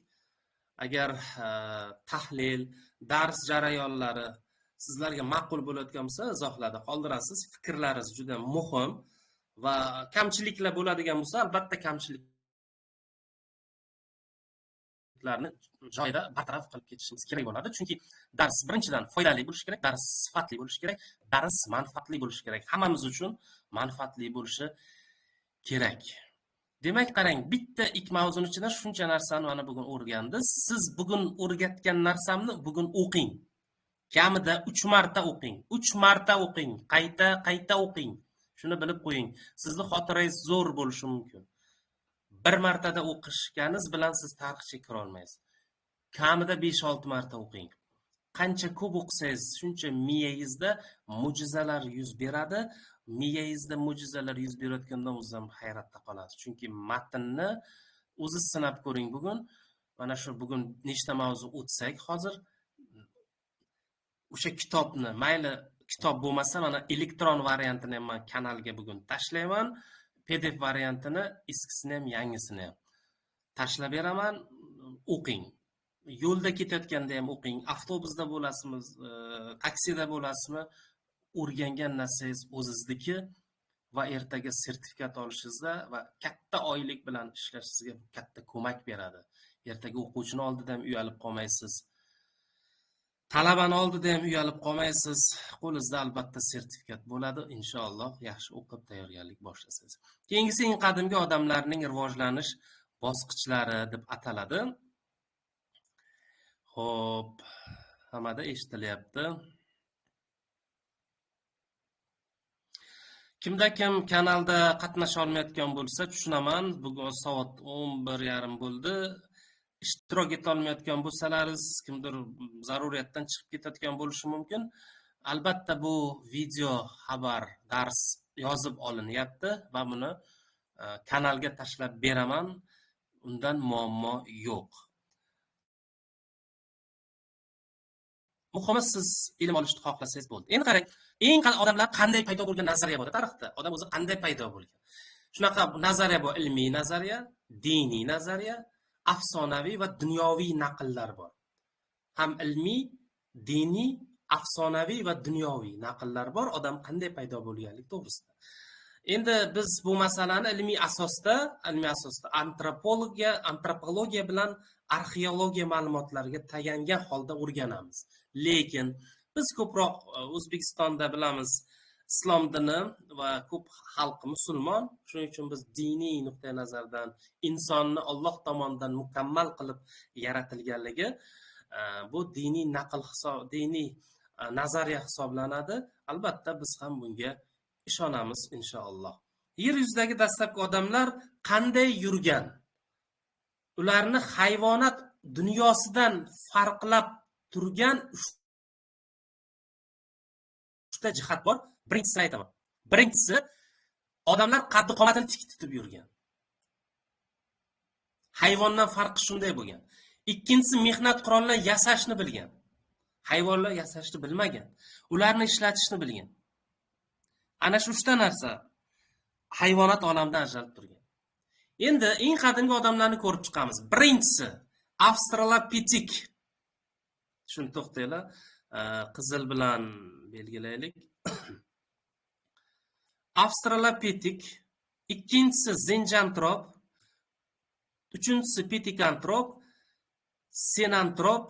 Agar tahlil, dars jarayonlari sizlarga ma'qul bo'layotgan bo'lsa, izohlarda qoldirasiz. Fikrlaringiz juda muhim va kamchiliklar bo'ladigan bo'lsa, albatta kamchiliklarni joyida bartaraf qilib ketishimiz kerak bo'ladi. Chunki dars birinchidan foydali bo'lishi kerak, dars sifatli bo'lishi kerak, dars manfaatli bo'lishi kerak. Hammamiz uchun manfaatli bo'lishi kerak. Demak, qarang, bitta ikki mavzuning ichida shuncha narsani mana bugun o'rgandingiz. Siz bugun o'rgatgan narsamni bugun o'qing. Kamida 3 marta o'qing. 3 marta o'qing. Qayta o'qing. Shuni bilib qo'ying. Sizning xotirangiz zo'r bo'lishi mumkin. 1 martada o'qishganingiz bilan siz tarixchi kira olmaysiz. Kamida 5-6 marta o'qing. Qancha ko'p o'qisangiz, shuncha miyangizda mo'jizalar yuz beradi. Miyangizda mo'jizalar yuz berayotgandan o'zingiz ham hayratda qolasiz. Chunki matnni o'zingiz sinab ko'ring bugun. Mana shu bugun nechta mavzu o'tsak, hozir o'sha kitobni, mayli kitob bo'lmasa, mana elektron variantini ham men kanalga bugun tashlayman. PDF variantini, eskisini ham, yangisini ham tashlab beraman. O'qing. Yo'lda ketayotganda ham o'qing. Avtobusda bo'lasizmi, taksida bo'lasizmi? O'rgangan narsangiz o'zingizniki va ertaga sertifikat olishingizda va katta oylik bilan ishlashingizga katta ko'mak beradi. Ertaga o'quvchini oldida ham uyalib qolmaysiz. Talabani oldida ham uyalib qolmaysiz. Qo'lingizda albatta sertifikat bo'ladi. Inshaalloh yaxshi o'qib tayyorgarlik boshlasangiz. Keyingisi eng qadimgi odamlarning rivojlanish bosqichlari deb ataladi. Xo'p, hammada eshitilyapti. Kimda kim kanalda qatnasha olmayotgan bo'lsa, tushunaman. Bugun soat 11:30 bo'ldi. Ishtirok eta olmayotgan bo'lsalaringiz, kimdir zaruriyatdan chiqib ketayotgan bo'lishi mumkin. Albatta bu video xabar, dars yozib olinyapti va buni kanalga tashlab beraman. Undan muammo yo'q. Muhimi siz ilm olishni xohlasangiz bo'ldi. Endi qarang, eng odamlar qanday paydo bo'lgan nazariya bor tarixda. Odam o'zi qanday paydo bo'lgan? Shunaqa nazariya bor, ilmiy nazariya, diniy nazariya, afsonaviy va dunyoviy naqllar bor. Ham ilmiy, diniy, afsonaviy va dunyoviy naqllar bor odam qanday paydo bo'lganligi to'g'risida. Endi biz bu masalani ilmiy asosda antropologiya bilan arxeologiya ma'lumotlariga tayangan holda o'rganamiz. Lekin biz ko'proq O'zbekistonda bilamiz, islom dini va ko'p xalq musulmon, shuning uchun biz diniy nuqtai nazardan insonni Alloh tomonidan mukammal qilib yaratilganligi bu diniy diniy nazariya hisoblanadi. Albatta biz ham bunga ishonamiz inshaalloh. Yer yuzidagi dastlabki odamlar qanday yurgan? Ularni hayvonot dunyosidan farqlab turgan uchta jihat bor. Birinchisini aytaman. Birinchisi, odamlar qaddi qomatini tik tutib yurgan. Hayvondan farqi shunday bo'lgan. Ikkinchisi, mehnat qurollarini yasashni bilgan. Hayvonlar yasashni bilmagan. Ularni ishlatishni bilgan. Ana shu uchta narsa hayvonot olamidan ajralib turgan. Endi eng qadimgi odamlarni ko'rib chiqamiz. Birinchisi Australopitek. Shuni to'xtanglar, qizil bilan belgilaylik. Australopitek, ikkinchisi Zinjantrop, uchinchisi Pithecantrop, Sinantrop.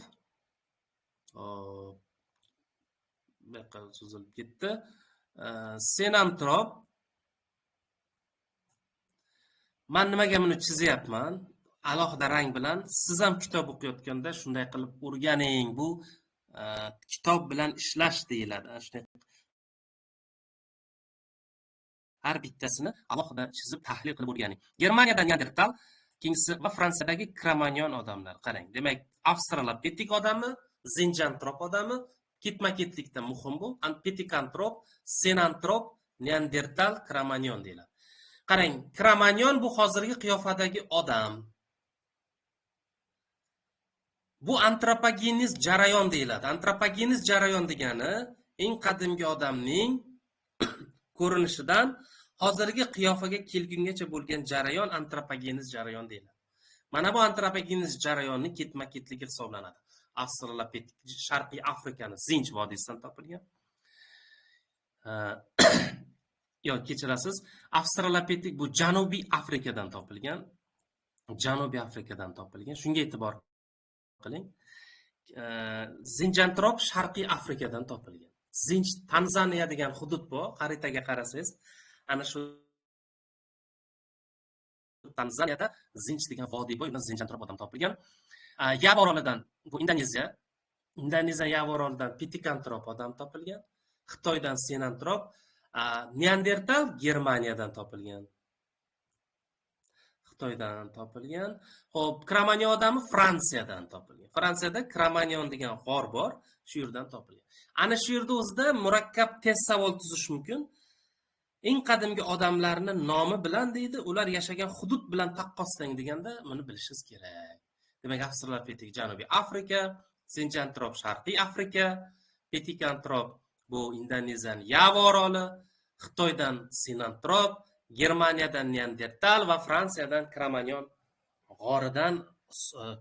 Bu yoqqa cho'zilib ketdi. Sinantrop. Men nimaga buni chizyapman? Alohida rang bilan. Siz ham kitob o'qiyotganda shunday qilib o'rganing. Bu kitob bilan ishlash deyiladi. Har bittasini alohida chizib tahlil qilib o'rganing. Germaniyadan Neandertal, ikkinchisi va Fransiyadagi Cro-Magnon odamlar. Qarang, demak, Australopitek odami, Zinjantrop odami, ketma-ketlikda muhim bu. Pithecantrop, Sinantrop, Neandertal, Cro-Magnon deyiladi. Qarang, Cro-Magnon bu hozirgi qiyofadagi odam. Bu antropogeniz jarayon deyiladi. Antropogeniz jarayon degani eng qadimgi odamning ko'rinishidan hozirgi qiyofaga kelgungacha bo'lgan jarayon antropogeniz jarayon deyiladi. Mana bu antropogeniz jarayonni ketma-ketligi hisoblanadi. Australopitek Sharqiy Afrikani Zinj vodiysidan topilgan. Kechirasiz, Australopitek bu Janubiy Afrikadan topilgan. Janubiy Afrikadan topilgan. Shunga e'tibor qiling. Zinjantrop Sharqiy Afrikadan topilgan. Zinj Tanzaniya degan hudud bor. Xaritaga qarasangiz, ana shu Tanzaniyada Zinj degan vodiy bor, undan Zinjantrop odam topilgan. Yava orolidan, bu Indoneziya Yava orolidan Pithecantrop odam topilgan. Xitoydan Sinantrop, Neandertal Germaniyadan topilgan. Xitoydan topilgan. Xo'p, Cro-Magnon odami Fransiyadan topilgan. Fransiyada Cro-Magnon degan g'or bor, shu yerdan topilgan. Ana shu yerda o'zida murakkab test savol tuzish mumkin. Eng qadimgi odamlarning nomi bilan deydi, ular yashagan hudud bilan taqqoslang deganda buni bilishingiz kerak. Demak, Australopitek Janubiy Afrika, Zinjantrop Sharqiy Afrika, Pithecantrop bu Indoneziyaning Yava oroli, Xitoydan Sinantrop, Germaniyadan Neandertal va Fransiyadan Cro-Magnon g'oridan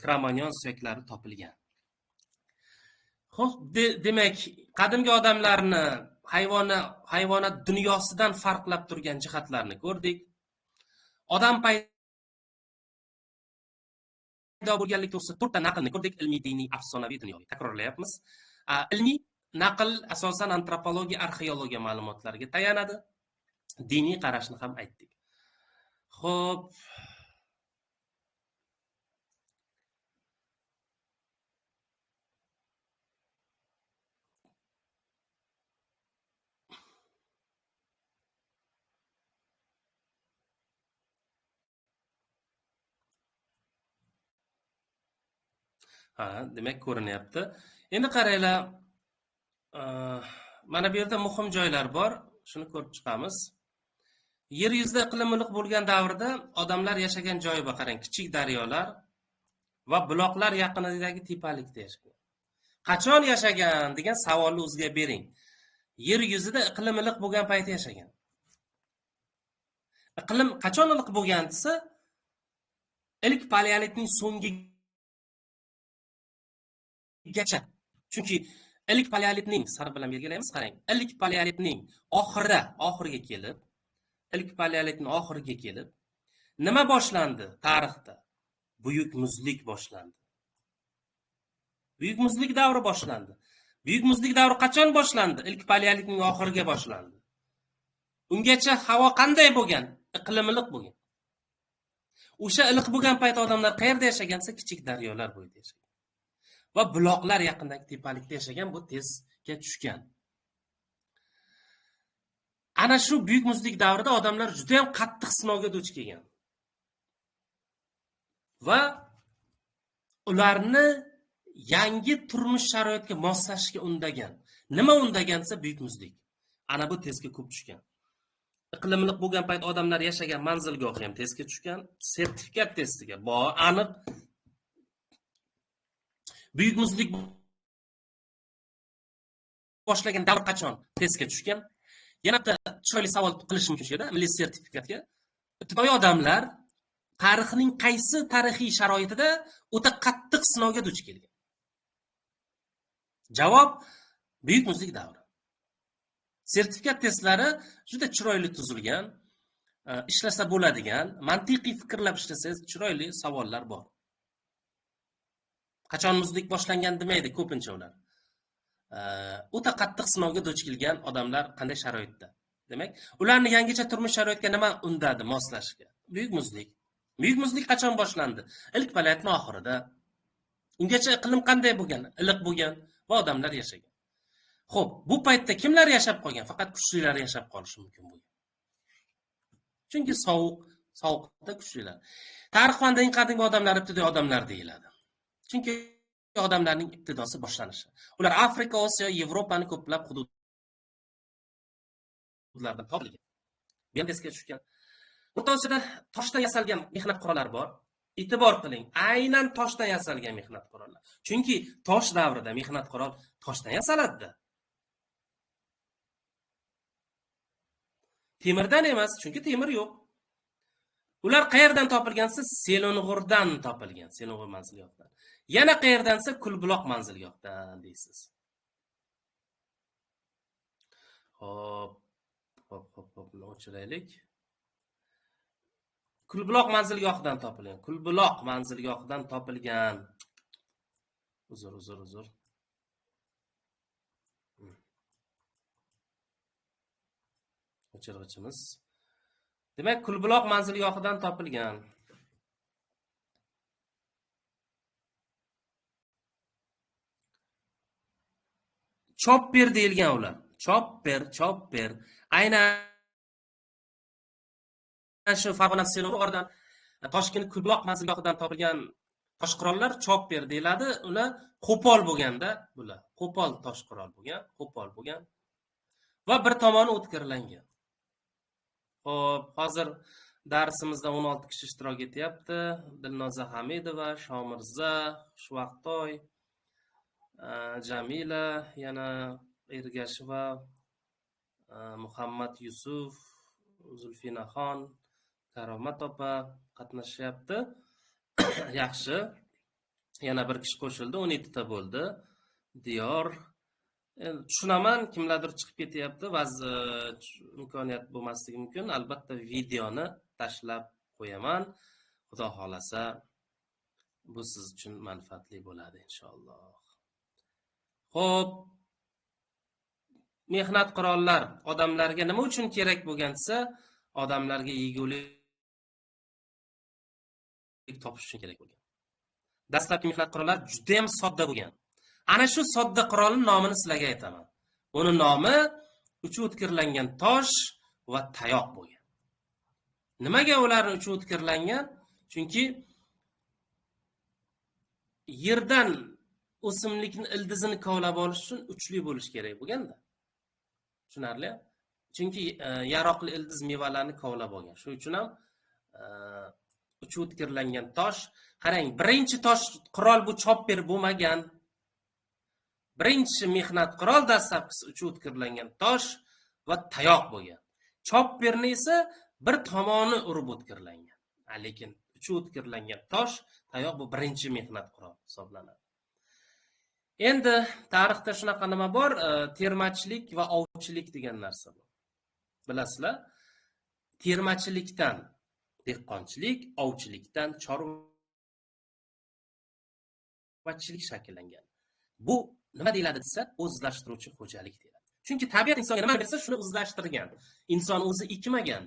Cro-Magnon suyaklari topilgan. Xo'p, demak, qadimgi odamlarni hayvonot dunyosidan farqlab turgan jihatlarni ko'rdik. Odam paydo bo'lganlik to'g'risida 4 ta naqlni ko'rdik: ilmiy, diniy, afsonaviy, dunyoviy. Takrorlayapmiz. Ilmiy naql asosan antropologiya, arxeologiya ma'lumotlariga tayanadi. Diniy qarashni ham aytdik. Xo'p, demak ko'rinyapti. Endi qaranglar, mana bu yerda muhim joylar bor, shuni ko'rib chiqamiz. Yer yuzida iqlim iliq bo'lgan davrda odamlar yashagan joyi bor, qarang, kichik daryolar va buloqlar yaqinidagi tepalikda yashagan. Qachon yashagan degan savolni o'ziga bering. Yer yuzida iqlim iliq bo'lgan payti yashagan. Iqlim qachon iliq bo'lgan desa, ilk paleolitning so'ngigacha. Chunki ilk paleolitning sarf bilan belgilaymiz, qarang. Ilk paleolitning oxiriga kelib, ilk paleolitning oxiriga kelib nima boshlandi tarixda? Buyuk muzlik boshlandi. Buyuk muzlik davri boshlandi. Buyuk muzlik davri qachon boshlandi? Ilk paleolitning oxiriga boshlandi. Ungacha havo qanday bo'lgan? Iqlim iliq bo'lgan. O'sha iliq bo'lgan payt odamlar qayerda yashagansa, kichik daryolar bo'yida yashagan. Va buloqlar yaqinidagi tepalikda yashagan, bu tezga tushgan. Ana shu buyuk muzlik davrida odamlar juda ham qattiq sinovga duch kelgan. Va ularni yangi turmush sharoitiga moslashishga undagan. Nima undagansa buyuk muzlik. Ana bu tezga ko'p tushgan. Iqlimliq bo'lgan payt odamlar yashagan manzilgohi ham tezga tushgan. Sertifikat testiga aniq buyuk muzlik boshlagan davr qachon tezga tushgan. Yana bitta chiroyli savol qilish mumkin shu yerda, milliy sertifikatga. Ibtidoiy odamlar tarixning qaysi tarixiy sharoitida o'ta qattiq sinovga duch kelgan? Javob buyuk muzlik davri. Sertifikat testlari juda chiroyli tuzilgan, ishlasa bo'ladigan, mantiqiy fikrlab ishlasangiz chiroyli savollar bor. Qachon muzlik boshlangan demaydi ko'pincha ular. O'ta qattiq sinovga duch kelgan odamlar qanday sharoitda? Demak, ularni yangicha turmush sharoitiga nima undadi moslashga? Buyuk muzlik. Buyuk muzlik qachon boshlandi? Ilk paleolitning oxirida. Ungacha iqlim qanday bo'lgan? Iliq bo'lgan va odamlar yashagan. Xo'p, bu paytda kimlar yashab qolgan? Faqat kuchlilar yashab qolishi mumkin bo'lgan. Chunki sovuqda kuchlilar. Tarix fanida eng qadimgi odamlar ibtidoiy odamlar deyiladi. Chunki odamlarning ibtidosi boshlanishi. Ular Afrika, Osiyo, Yevropani ko'plab hududlardan topilgan. Bendesga tushgan. O'rta Osiyoda toshdan yasalgan mehnat qurollari bor. E'tibor qiling, aynan toshdan yasalgan mehnat qurollar. Chunki tosh davrida mehnat qurol toshdan yasaladi. Temirdan emas, chunki temir yo'q. Ular qayerdan topilgansa, Selong'urdan topilgan, Selong'ur manzilgohdan. Yana qayerdansa, Kulbuloq manzilgohdan deysiz. Hop, o'chiraylik. Kulbuloq manzilgohidan topilgan. Kulbuloq manzilgohidan topilgan. Uzr. O'chirg'ichimiz. Demak, Kulbuloq manzilgohidan topilgan. Chopper deyilgan ular. Chopper. Aynan shu Farg'ona Selong'urdan Toshkent Kulbuloq manzilgohidan topilgan tosh qurollar chopper deyiladi. Ular qo'pol bo'lganda, bular qo'pol tosh qurol bo'lgan. Va bir tomoni o'tkirlangan. Xo'p, hozir darsimizda 16 kishi ishtirok etyapti. Dilnoza Hamidova, Shomirza, Xushvaqtoy, Jamila, yana Ergasheva, Muhammad Yusuf, Zulfinaxon, Karomat opa qatnashyapti. Yaxshi. Yana bir kishi qo'shildi, 12 ta bo'ldi. Diyor. Tushunaman, kimlardir chiqib ketyapti, ba'zi imkoniyat bo'lmasligi mumkin. Albatta videoni tashlab qo'yaman. Xudo xolasa bu siz uchun manfaatli bo'ladi inshaalloh. Xo'p, mehnat qurollar odamlarga nima uchun kerak bo'lgansa, odamlarga yegulik topish uchun kerak bo'lgan. Dastlabki mehnat qurollar juda ham sodda bo'lgan. Ana shu sodda qurolning nomini sizlarga aytaman. Uni nomi uchi o'tkirlangan tosh va tayoq bo'lgan. Nimaga ularning uchi o'tkirlangan? Chunki yerdan o'simlikning ildizini kovlab olish uchun uchli bo'lish kerak bo'lganda. Tushunarli? Chunki yaroqli ildiz mevalarni kovlab olgan. Shuning uchun ham uchi o'tkirlangan tosh. Qarang, birinchi tosh qurol bu chopper bo'lmagan. Birinchi mehnat qurol dastlabkisi uchi o'tkirlangan tosh va tayoq bo'lgan. Chopperni esa bir tomoni urib o'tkirlangan. Lekin uchi o'tkirlangan tosh, tayoq bu birinchi mehnat quroli hisoblanadi. Endi tarixda shunaqa nima bor, termachilik va ovchilik degan narsa bor. Bilasizlar, termachilikdan dehqonchilik, ovchilikdan chorvachilik shakllangan. Bu nima deyiladi desa, o'zlashtiruvchi xo'jalik deyiladi. Chunki tabiat insonga nima bersa, shuni o'zlashtirgan. Inson o'zi ekmagan,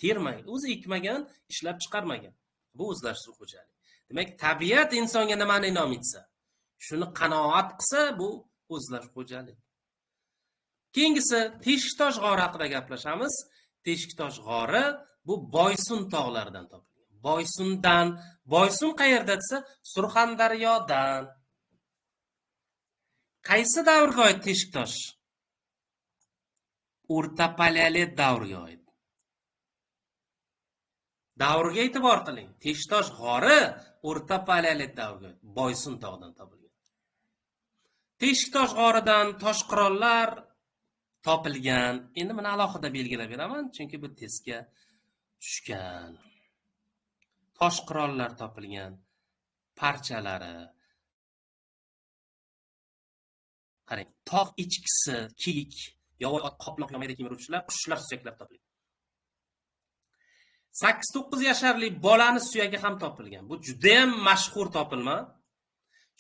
termagan, o'zi ekmagan, ishlab chiqarmagan. Bu o'zlashtiruv xo'jalik. Demak, tabiat insonga nimani inom etsa, shuni qanoat qilsa, bu o'zlashtiruv xo'jalik. Keyingisi Teshiktosh g'ori haqida gaplashamiz. Teshiktosh g'ori bu Boysun tog'laridan topilgan. Boysun qayerda desa, Surxondaryodan. Qaysi davrga oid Teshiktosh? O'rta paleolit davriga oid. Davrga e'tibor qiling. Teshiktosh g'ori o'rta paleolit davriga oid. Boysun tog'idan topilgan. Teshiktosh g'oridan tosh qurollar topilgan. Endi buni alohida belgilab beraman, chunki bu testga tushgan. Tosh qurollar topilgan, parchalari. Qarang, tog' ichkisi, kiyik, yovvoyi ot, qoploq, yomayda kemiruvchilar, qushlar suyaklari topilgan. 8-9 yasharli bolani suyagi ham topilgan. Bu juda ham mashhur topilma.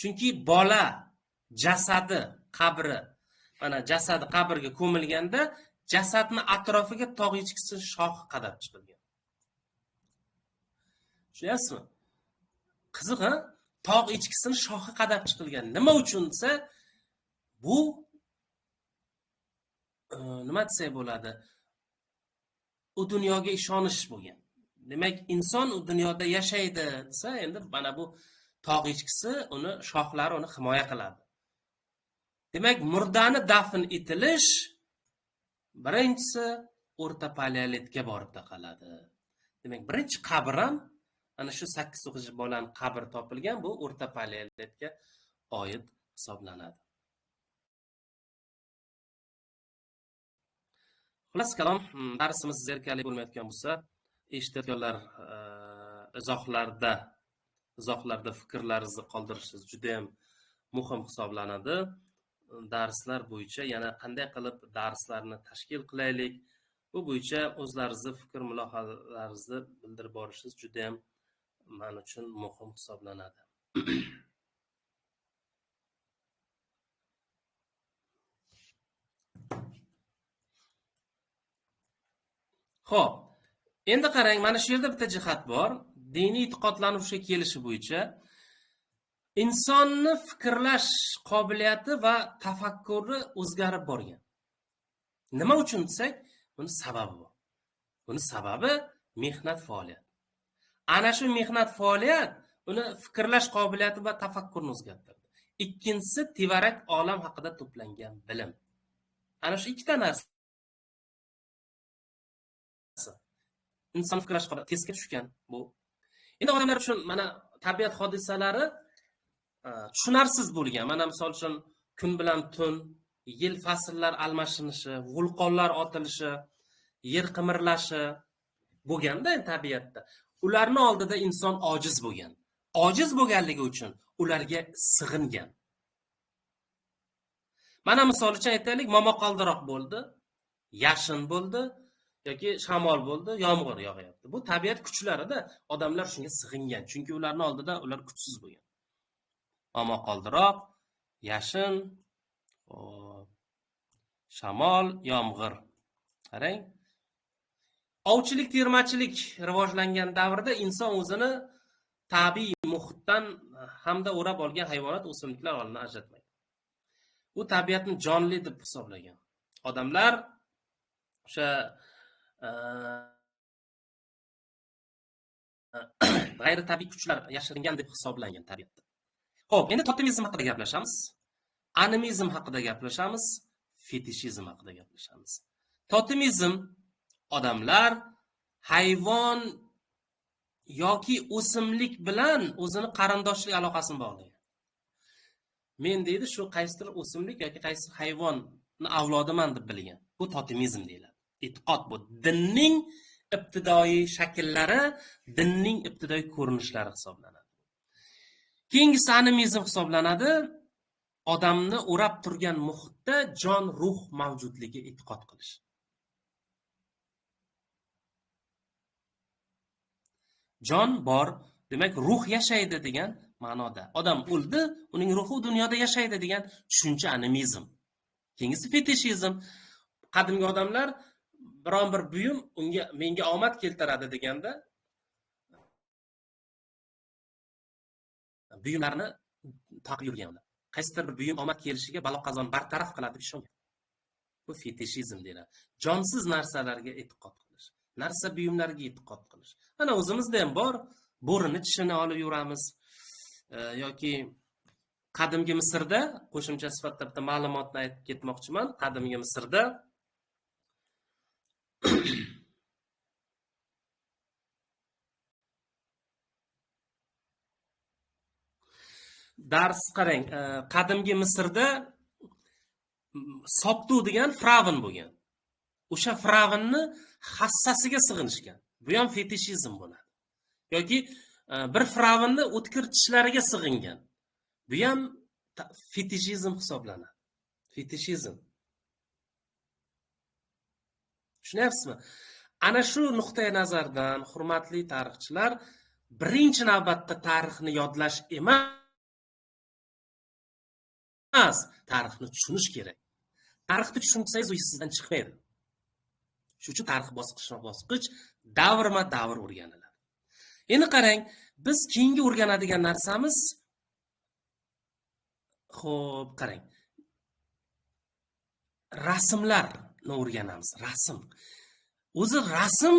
Chunki bola jasadi, qabri, mana jasadi qabrga ko'milganda, jasadni atrofiga tog' ichkisi shoxi qadab chiqilgan. Tushunyapsizmi? Qiziq, ha? Tog' ichkisini shoxi qadab chiqilgan. Nima uchun desa, bu nima desak bo'ladi? U dunyoga ishonish bo'lgan. Demak, inson u dunyoda yashaydi desa, endi mana bu tog' ichkisi, uni shoxlari uni himoya qiladi. Demak, murdani dafn etilish birinchisi o'rta paleolitga borib taqaladi. Demak, birinchi qabr ham ana shu 8-9 bolaning qabri topilgan, bu o'rta paleolitga oid hisoblanadi. Xullas kalom, darsimiz zerikali bo'lmayotgan bo'lsa, eshitayotganlar izohlarda fikrlaringizni qoldirishingiz juda ham muhim hisoblanadi. Darslar bo'yicha yana qanday qilib darslarni tashkil qilaylik, bu bo'yicha o'zlaringizni fikr mulohazalaringizni bildirib borishingiz juda ham men uchun muhim hisoblanadi. Xo'p, endi qarang, mana shu yerda bitta jihat bor. Diniy e'tiqodlanishga kelishi bo'yicha insonni fikrlash qobiliyati va tafakkuri o'zgarib borgan. Nima uchun desak, buni sababi bor. Buni sababi mehnat faoliyat. Ana shu mehnat faoliyat uni fikrlash qobiliyati va tafakkurini o'zgartirdi. Ikkinchisi tevarak olam haqida to'plangan bilim. Ana shu ikkita narsa inson fikrlash qobiliyati tezga tushgan bu. Endi odamlar uchun mana tabiat hodisalari tushunarsiz bo'lgan. Mana misol uchun kun bilan tun, yil fasllar almashinishi, vulqonlar otilishi, yer qimirlashi bo'lganda tabiatda. Ularning oldida inson ojiz bo'lgan. Ojiz bo'lganligi uchun ularga sig'ingan. Mana misol uchun aytaylik, momaqaldiroq bo'ldi, yashin bo'ldi yoki shamol bo'ldi, yomg'ir yog'yapti. Bu tabiat kuchlarida odamlar shunga sig'ingan, chunki ularning oldida ular kuchsiz bo'lgan. Momaqaldiroq, yashin, shamol, yomg'ir. Qarang. Ovchilik, termachilik rivojlangan davrda inson o'zini tabiiy muhitdan hamda o'rab olgan hayvonot, o'simliklar olamini ajratmagan. U tabiatni jonli deb hisoblagan. Odamlar o'sha g'ayri tabiiy kuchlar yashiringan deb hisoblangan tabiatda. Xo'p, endi totemizm haqida gaplashamiz. Animizm haqida gaplashamiz, fetishizm haqida gaplashamiz. Totemizm odamlar hayvon yoki o'simlik bilan o'zini qarindoshlik aloqasini bog'lagan. Men deydi shu qaysidir o'simlik yoki qaysi hayvonni avlodiman deb bilgan. Bu totemizm deyiladi. E'tiqod bu dinning ibtidoiy shakllari dinning ibtidoiy ko'rinishlari hisoblanadi. Keyingisi animizm hisoblanadi. Odamni o'rab turgan muhitda jon, ruh mavjudligiga e'tiqod qilish. Jon bor, demak ruh yashaydi degan ma'noda. Odam o'ldi, uning ruhi dunyoda yashaydi degan tushuncha animizm. Keyingisi fetishizm. Qadimgi odamlar biron bir buyum menga omad keltiradi deganda buyumlarni taqib yurganlar. Qaysidir bir buyum omad kelishiga balo qazon bartaraf qiladi deb ishongan. Bu fetishizm deyiladi. Jonsiz narsalarga e'tiqod qilish, narsa buyumlarga e'tiqod qilish. Ana o'zimizda ham bor, bo'rini tishini olib yuramiz yoki qadimgi Misrda qo'shimcha sifatida bitta ma'lumotni aytib ketmoqchiman. Qadimgi Misrda dars qarang, qadimgi Misrda Soptu degan firavn bo'lgan. O'sha firavnni hassasiga sig'inishgan. Bu ham fetishizm bo'ladi. Yoki bir firavnni o'tkir tishlariga sig'ingan. Bu ham fetishizm hisoblanadi. Fetishizm. Tushunyapsizmi? Ana shu nuqtai nazardan, hurmatli tarixchilar, birinchi navbatda tarixni yodlash emas, tarixni tushunish kerak. Tarixni tushunsangiz, u sizdan chiqmaydi. Shuning uchun tarix bosqichma-bosqich, davrma-davr o'rganiladi. Endi qarang, biz keyingi o'rganadigan narsamiz, xo'p, qarang. Rasmlarni o'rganamiz. Rasm. O'zi rasm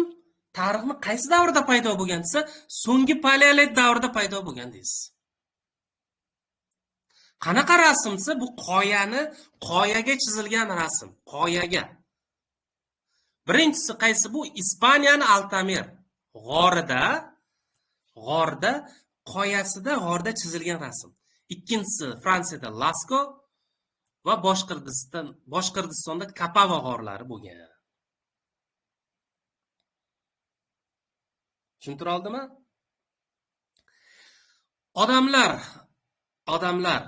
tarixni qaysi davrda paydo bo'lgan desa, so'nggi paleolit davrida paydo bo'lgan deysiz. Qanaqa rasm desa, bu qoyaga chizilgan rasm, qoyaga. Birinchisi qaysi bu? Ispaniyani Altamir g'orida g'orda chizilgan rasm. Ikkinchisi Fransiyada Lasko va Boshqirdistonda Kapava g'orlari bo'lgan. Tushuntira oldimmi? Odamlar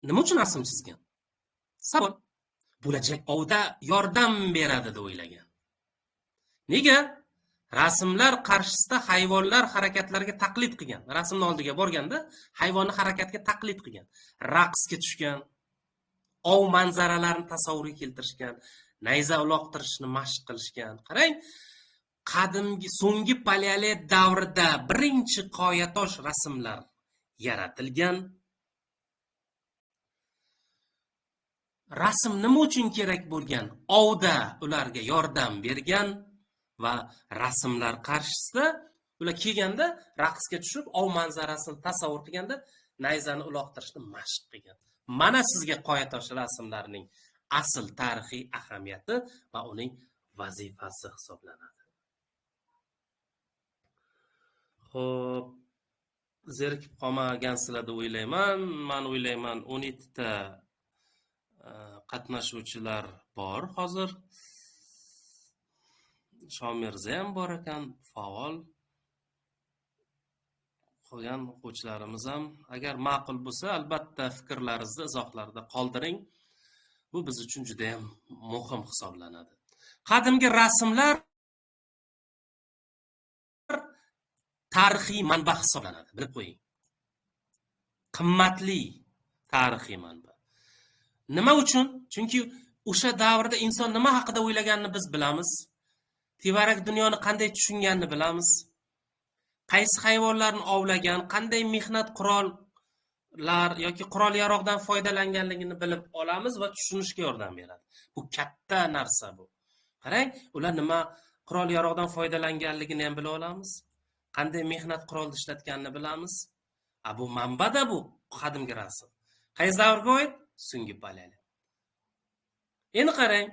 nima uchun rasm chizgan? Savol. Bo'lajak ovda yordam beradi deb o'ylagan. Nega? Rasmlar qarshisida hayvonlar harakatlariga taqlid qilgan. Rasmning oldiga borganda hayvonni harakatga taqlid qilgan. Raqsga tushgan. Ov manzaralarini tasavvurga keltirishgan. Nayza uloqtirishni mashq qilishgan. Qarang, qadimgi so'nggi paleolit davrida birinchi qoyatosh rasmlar yaratilgan. Rasm nima uchun kerak bo'lgan? Ovda ularga yordam bergan va rasmlar qarshisida ular kelganda raqsga tushib, ov manzarasini tasavvur qilganda nayzani uloqtirishni mashq qilgan. Mana sizga qoyatosh rasmlarning asl tarixiy ahamiyati va uning vazifasi hisoblanadi. Xo'p, zerikib qolmagansizlar deb o'ylayman. Men o'ylayman 17 ta qatnashuvchilar bor hozir. Shomirza ham bor ekan, faol. Qolgan o'quvchilarimiz ham agar ma'qul bo'lsa, albatta fikrlaringizni izohlarda qoldiring. Bu biz uchun juda ham muhim hisoblanadi. Qadimgi rasmlar tarixiy manba hisoblanadi, bilib qo'ying. Qimmatli tarixiy manba. Nima uchun? Chunki o'sha davrda inson nima haqida o'ylaganini biz bilamiz. Tevarak dunyoni qanday tushunganini bilamiz. Qaysi hayvonlarni ovlagan, qanday mehnat qurollar yoki qurol-yarog'dan foydalanganligini bilib olamiz va tushunishga yordam beradi. Bu katta narsa bu. Qarang, ular nima qurol-yarog'dan foydalanganligini ham bila olamiz. Qanday mehnat qurolni ishlatganini bilamiz. Bu manbada bu qadimgi rasm. Qaysi davrga oid? So'nggi paleolit. Endi qarang,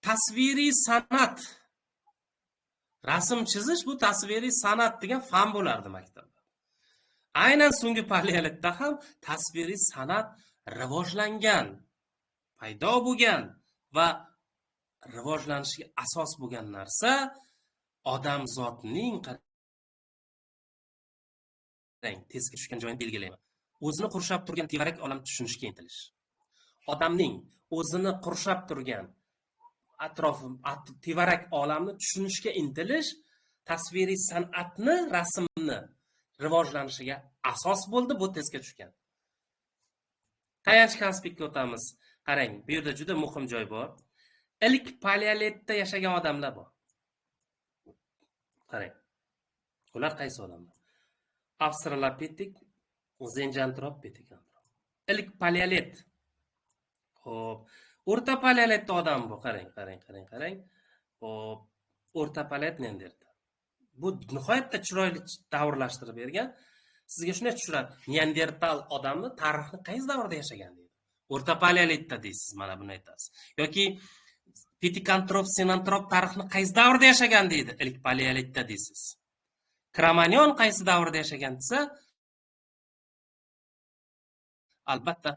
tasviriy san'at. Rasm chizish bu tasviriy san'at degan fan bo'lardi maktabda. Aynan so'nggi paleolitda ham tasviriy san'at rivojlangan, paydo bo'lgan va rivojlanishiga asos bo'lgan narsa odamzodning tezga tushgan joyini belgilayman. O'zini qurshab turgan tevarak olamni tushunishga intilish. Odamning o'zini qurshab turgan tevarak olamni tushunishga intilish tasviriy san'atni, rasmni rivojlanishiga asos bo'ldi, bu tezga tushgan. Tayanch konspektga o'tamiz. Qarang, bu yerda juda muhim joy bor. Ilk paleolitda yashagan odamlar bor. Qarang. Ular qaysi odamlar? Avstralopitek, Zenjantropitek. Ilk paleolit. Xo'p, o'rta paleolitda odam bu. Qarang. Xo'p, o'rta paleolit Neandertal. Bu nihoyatda chiroyli davrlashtirib bergan. Sizga shunday tushiradi. Neandertal odamni tarixni qaysi davrda yashagan deydi. O'rta paleolitda deysiz, mana buni aytasiz. Yoki Pithecanthroп, Sinantrop tarixni qaysi davrda yashagan deydi. Ilk paleolitda deysiz. Cro-Magnon qaysi davrda yashagan desa, albatta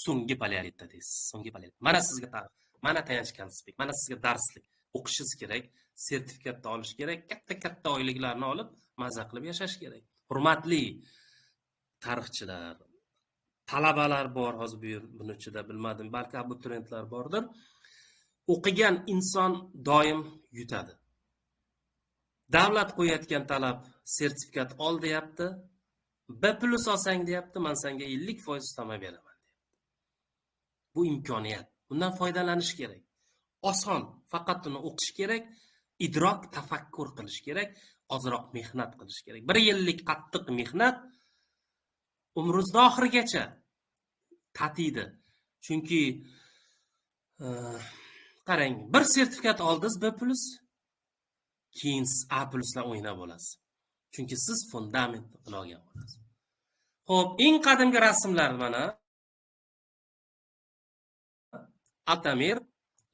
so'nggi paleolitda deysiz. So'nggi paleolit. Mana sizga tarix, mana tayanch konspekt, mana sizga darslik. O'qishingiz kerak, sertifikatni olish kerak, katta oyliklarni olib, maza qilib yashash kerak. Hurmatli tarixchilar, talabalar bor hozir buni ichida, bilmadim, balki abituriyentlar bordir. O'qigan inson doim yutadi. Davlat qo'yayotgan talab sertifikat ol deyapti. B+ olsang deyapti, men senga 50% ustama beraman deyapti. Bu imkoniyat. Bundan foydalanish kerak. Oson, faqat uni o'qish kerak, idrok, tafakkur qilish kerak, ozroq mehnat qilish kerak. 1 yillik qattiq mehnat umringiz oxirigacha tatiydi. Chunki qarang, bir sertifikat oldingiz B+, keyin siz A+ bilan o'ynab olasiz. Chunki siz fundamentni qila olgan bo'lasiz. Xo'p, eng qadimgi rasmlar mana Altamir,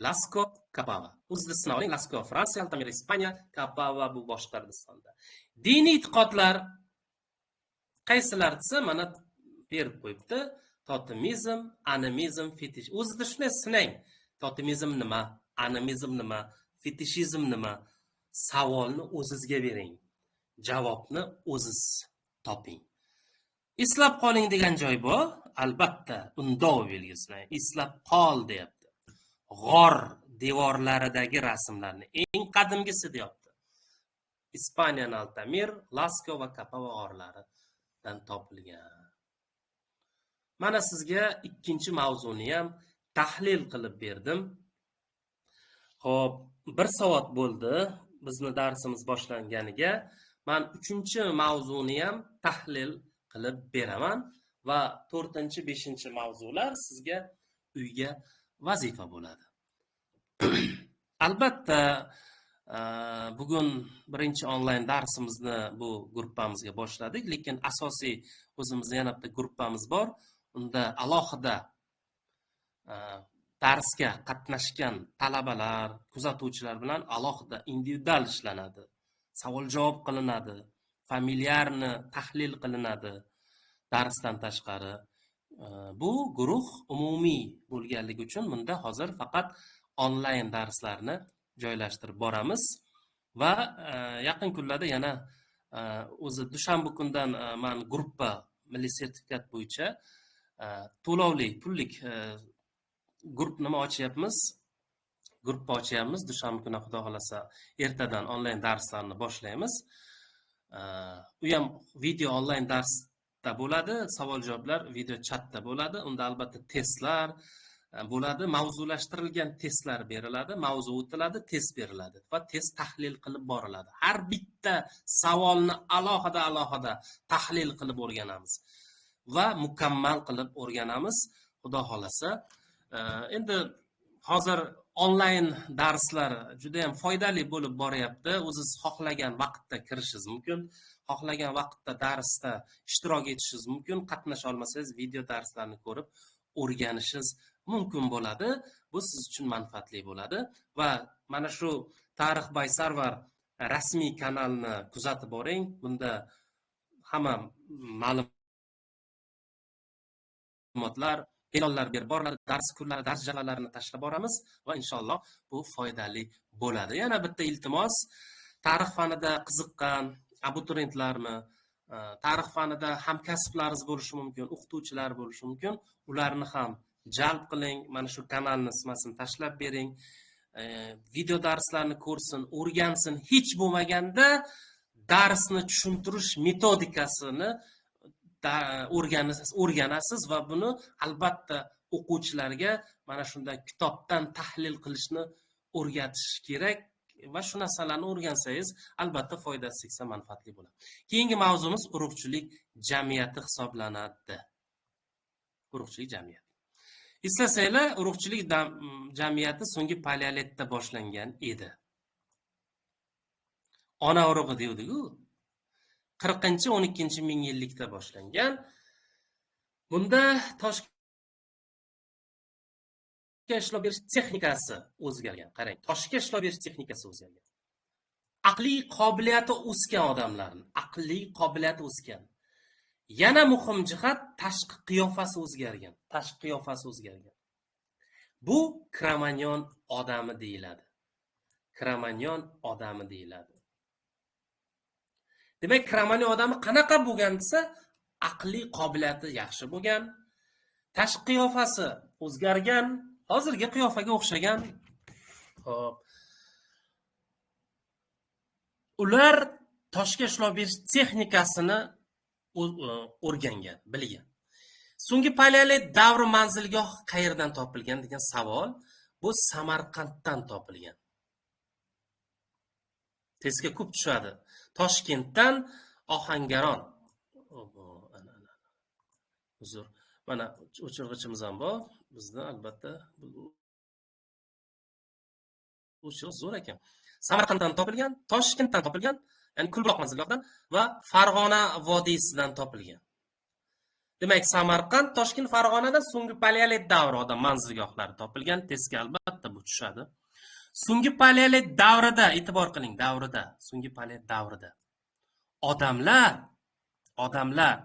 Lasco, Kapava. O'zbekistonda oling, Lasco Fransiya, Altamir Ispaniya, Kapava bu boshqa Hindistonda. Diniy e'tiqodlar qaysilar desa, mana berib qo'yibdi. Totemizm, animizm, fetish. O'zida shunday sinang. Totemizm nima? Animizm nima? Fetishizm nima? Savolni o'zingizga bering. Javobni o'zingiz toping. Eslab qoling degan joy bor. Albatta, undov belgisini eslab qol deyapti. G'or devorlaridagi rasmlarni eng qadimgisi deyapti. Ispaniyan Altamir, Lasco va Kapava g'orlaridan topilgan. Mana sizga ikkinchi mavzuni ham tahlil qilib berdim. Xo'p, 1 soat bo'ldi bizni darsimiz boshlanganiga. Men 3-chi mavzuni ham tahlil qilib beraman va 4-chi, 5-chi mavzular sizga uyga vazifa bo'ladi. Albatta, bugun birinchi onlayn darsimizni bu gruppamizga boshladik, lekin asosiy o'zimizning yana bitta gruppamiz bor. Unda alohida darsga qatnashgan talabalar, kuzatuvchilar bilan alohida individual ishlanadi. Savol-javob qilinadi, familiarni tahlil qilinadi darsdan tashqari. Bu guruh umumiy bo'lganligi uchun bunda hozir faqat onlayn darslarni joylashtirib boramiz va yaqin kunlarda yana o'zi dushanba kundan men gruppa milliy sertifikat bo'yicha to'lovli pullik grup nima ochyapmiz? Gruppa ochyapmiz. Dushanba kuni Xudo xolasa ertadan onlayn darslarni boshlaymiz. U ham video onlayn darsda bo'ladi, savol-javoblar video chatda bo'ladi. Unda albatta testlar bo'ladi, mavzulashtirilgan testlar beriladi, mavzu o'tiladi, test beriladi va test tahlil qilib boriladi. Har bitta savolni alohida tahlil qilib o'rganamiz va mukammal qilib o'rganamiz. Xudo xolasa. Endi hozir onlayn darslar juda ham foydali bo'lib boryapti. O'zingiz xohlagan vaqtda kirishingiz mumkin, xohlagan vaqtda darsda ishtirok etishingiz mumkin. Qatnasha olmasangiz video darslarni ko'rib o'rganishingiz mumkin bo'ladi. Bu siz uchun manfaatli bo'ladi va mana shu Tarix by Sarvar rasmiy kanalni kuzatib boring. Bunda hamma ma'lumotlar e'lonlar berib boriladi, dars kunlari, dars jadvallarini tashlab boramiz va inshaalloh bu foydali bo'ladi. Yana bitta iltimos, tarix fanida qiziqqan abituriyentlarmi, tarix fanida hamkasblaringiz bo'lishi mumkin, o'qituvchilar bo'lishi mumkin, ularni ham jalb qiling, mana shu kanalni ismasini tashlab bering. Video darslarni ko'rsin, o'rgansin, hech bo'lmaganda darsni tushuntirish metodikasini o'rganasiz va buni albatta o'quvchilarga mana shunday kitobdan tahlil qilishni o'rgatish kerak va shu narsalarni o'rgansangiz albatta foydasi tegsa manfaatli bo'ladi. Keyingi mavzumiz urug'chilik jamiyati hisoblanadi. Urug'chilik jamiyati. Eslasanglar, urug'chilik jamiyati so'nggi paleolitda boshlangan edi. Ona urug'i deydik-ku. 40-12 ming yillikda boshlangan. Bunda toshga ishlov berish texnikasi o'zgargan. Qarang, toshga ishlov berish texnikasi o'zgargan. Aqliy qobiliyati o'sgan odamlarning, aqliy qobiliyati o'sgan. Yana muhim jihat, tashqi qiyofasi o'zgargan. Tashqi qiyofasi o'zgargan. Bu Kromanyon odami deyiladi. Kromanyon odami deyiladi. Demak, Kromanyon odami qanaqa bo'lgan desa, aqliy qobiliyati yaxshi bo'lgan, tashqi qiyofasi o'zgargan, hozirgi qiyofaga o'xshagan. Xo'p. Ular toshga ishlov berish texnikasini o'rgangan, bilgan. So'nggi paleolit davri manzilgoh qayerdan topilgan degan savol, bu Samarqanddan topilgan. Tezga ko'p tushadi. Toshkentdan Ohangaron. Uzr. Mana o'chirg'ichimiz ham bor. Bizda albatta o'chirg'ich zo'r ekan. Samarqanddan topilgan, Toshkentdan topilgan, ya'ni Kulbuloq manzilgohdan va Farg'ona vodiysidan topilgan. Demak, Samarqand, Toshkent, Farg'onadan so'nggi paleolit davrida manzilgohlari topilgan. Tezga albatta bu tushadi. So'nggi paleolit davrida, e'tibor qiling, so'nggi paleolit davrida odamlar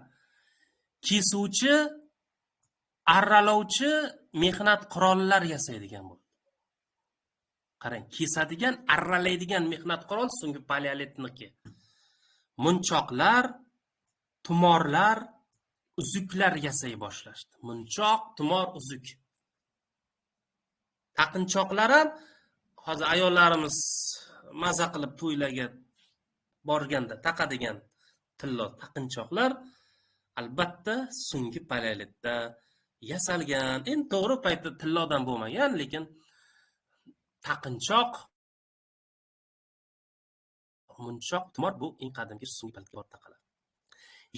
kesuvchi, arralovchi mehnat qurollar yasaydigan bo'ldi. Qarang, kesadigan, arralaydigan mehnat qurol so'nggi paleolitniki. Munchoqlar, tumorlar, uzuklar yasay boshlashdi. Munchoq, tumor, uzuk. Taqinchoqlar ham hozir ayollarimiz maza qilib to'ylarga borganda taqadigan tillo taqinchoqlar albatta so'nggi paleolitda yasalgan. Endi to'g'ri paytda tillodan bo'lmagan, lekin taqinchoq, munchoq, tumor bu eng qadimgi so'nggi paleolitga taqaladi.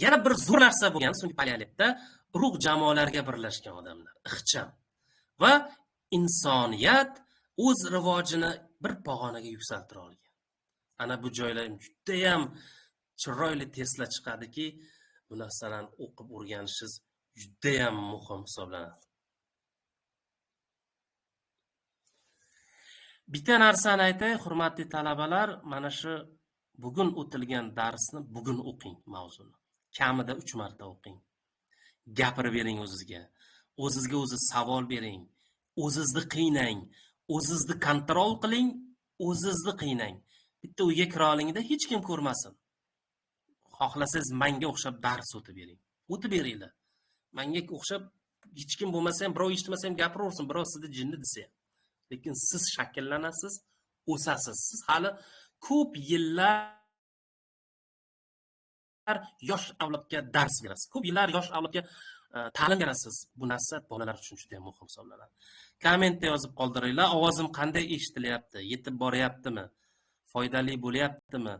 Yana bir zo'r narsa bo'lgan so'nggi paleolitda urug' jamoalarga birlashgan odamlar, ixcham va insoniyat o'z rivojini bir pog'onaga yuksaltira olgan. Ana bu joylar juda ham chiroyli tesla chiqadiki, bu narsalarni o'qib o'rganishingiz juda ham muhim hisoblanadi. Bitta narsani aytay, hurmatli talabalar, mana shu bugun o'tilgan darsni bugun o'qing mavzuni. Kamida 3 marta o'qing. Gapirib bering o'zizga. O'zizga o'zi savol bering. O'zizni qiynang. O'zizni kontrol qiling, o'zizni qiynang. Bitta uyga kira olingda hech kim ko'rmasin. Xohlasangiz menga o'xshab dars o'tib bering. O'tib beringlar. Menga o'xshab hech kim bo'lmasa ham, birov eshitmasa ham gapiraversin, birov sizni jinni desa ham. Lekin siz shakllanasiz, o'sasiz. Siz hali ko'p yillar yosh avlodga dars berasiz. Ko'p yillar yosh avlodga ta'lim berasiz. Bu narsa bolalar uchun juda ham muhim hisoblanadi. Kommentda yozib qoldiringlar. Ovozim qanday eshitilyapti? Yetib boryaptimi? Foydali bo'lyaptimi?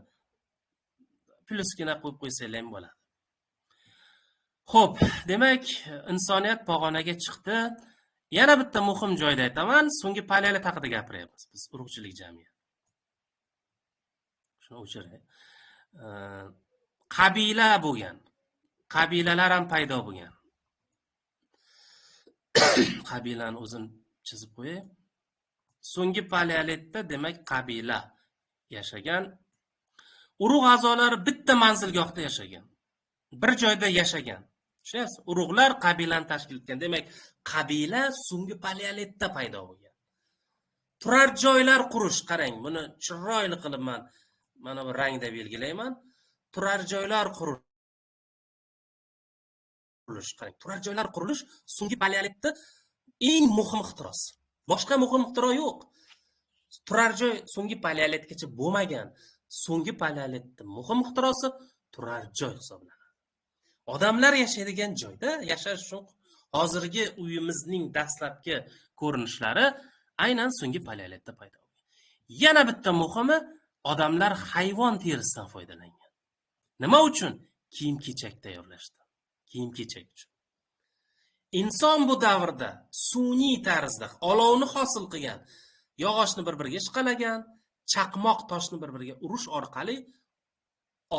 Pluskina qo'yib qo'ysanglar ham bo'ladi. Xo'p, demak, insoniyat pog'onaga chiqdi. Yana bitta muhim joyda aytaman, so'nggi paleolit haqida gapiryapmiz biz, urug'chilik jamiyati. Shuni o'chiray. Qabila bo'lgan. Qabilalar ham paydo bo'lgan. Qabilani o'zini chizib qo'yay. So'nggi paleolitda demak qabila yashagan. Urug' a'zolari bitta manzilgohda yashagan. Bir joyda yashagan. Tushunasiz? Urug'lar qabilani tashkil etgan. Demak, qabila so'nggi paleolitda paydo bo'lgan. Turar joylar qurish, qarang, buni chiroyli qilib mana bu rangda belgilayman. Turar joylar qurilish, qarang, turar joylar qurilish so'nggi paleolitda eng muhim ixtirosi. Boshqa muhim ixtiro yo'q. Turar joy so'nggi paleolitgacha bo'lmagan. So'nggi paleolitda muhim ixtirosi turar joy hisoblanadi. Odamlar yashaydigan joyda yashash uchun hozirgi uyimizning dastlabki ko'rinishlari aynan so'nggi paleolitda paydo bo'lgan. Yana bitta muhimi, odamlar hayvon terisidan foydalangan. Nima uchun? Kiyim-kechak tayyorlashda. Kiyim-kechak uchun. Inson bu davrda sun'iy tarzda olovni hosil qilgan, yog'ochni bir-biriga ishqalagan, chaqmoq toshni bir-biriga urish orqali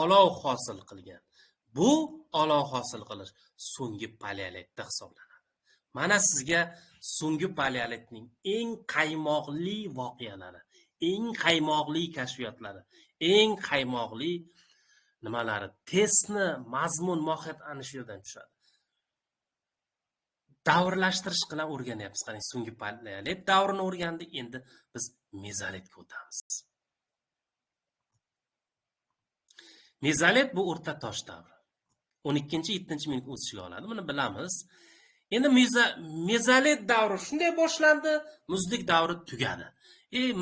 olov hosil qilgan. Bu olov hosil qilish so'nggi paleolitda hisoblanadi. Mana sizga so'nggi paleolitning eng qaymoqli voqealari, eng qaymoqli kashfiyotlari, eng qaymoqli nimalari, testni mazmun mohiyat ana shu yerdan tushadi. Davrlashtirish bilan o'rganyapmiz. Qarang, so'nggi paleolit davrini o'rgandik, endi biz mezolitga o'tamiz. Mezolit bu o'rta tosh davri. 12-7 minut o'sishiga oladi. Buni bilamiz. Endi mezolit davri shunday boshlandi, muzlik davri tugadi.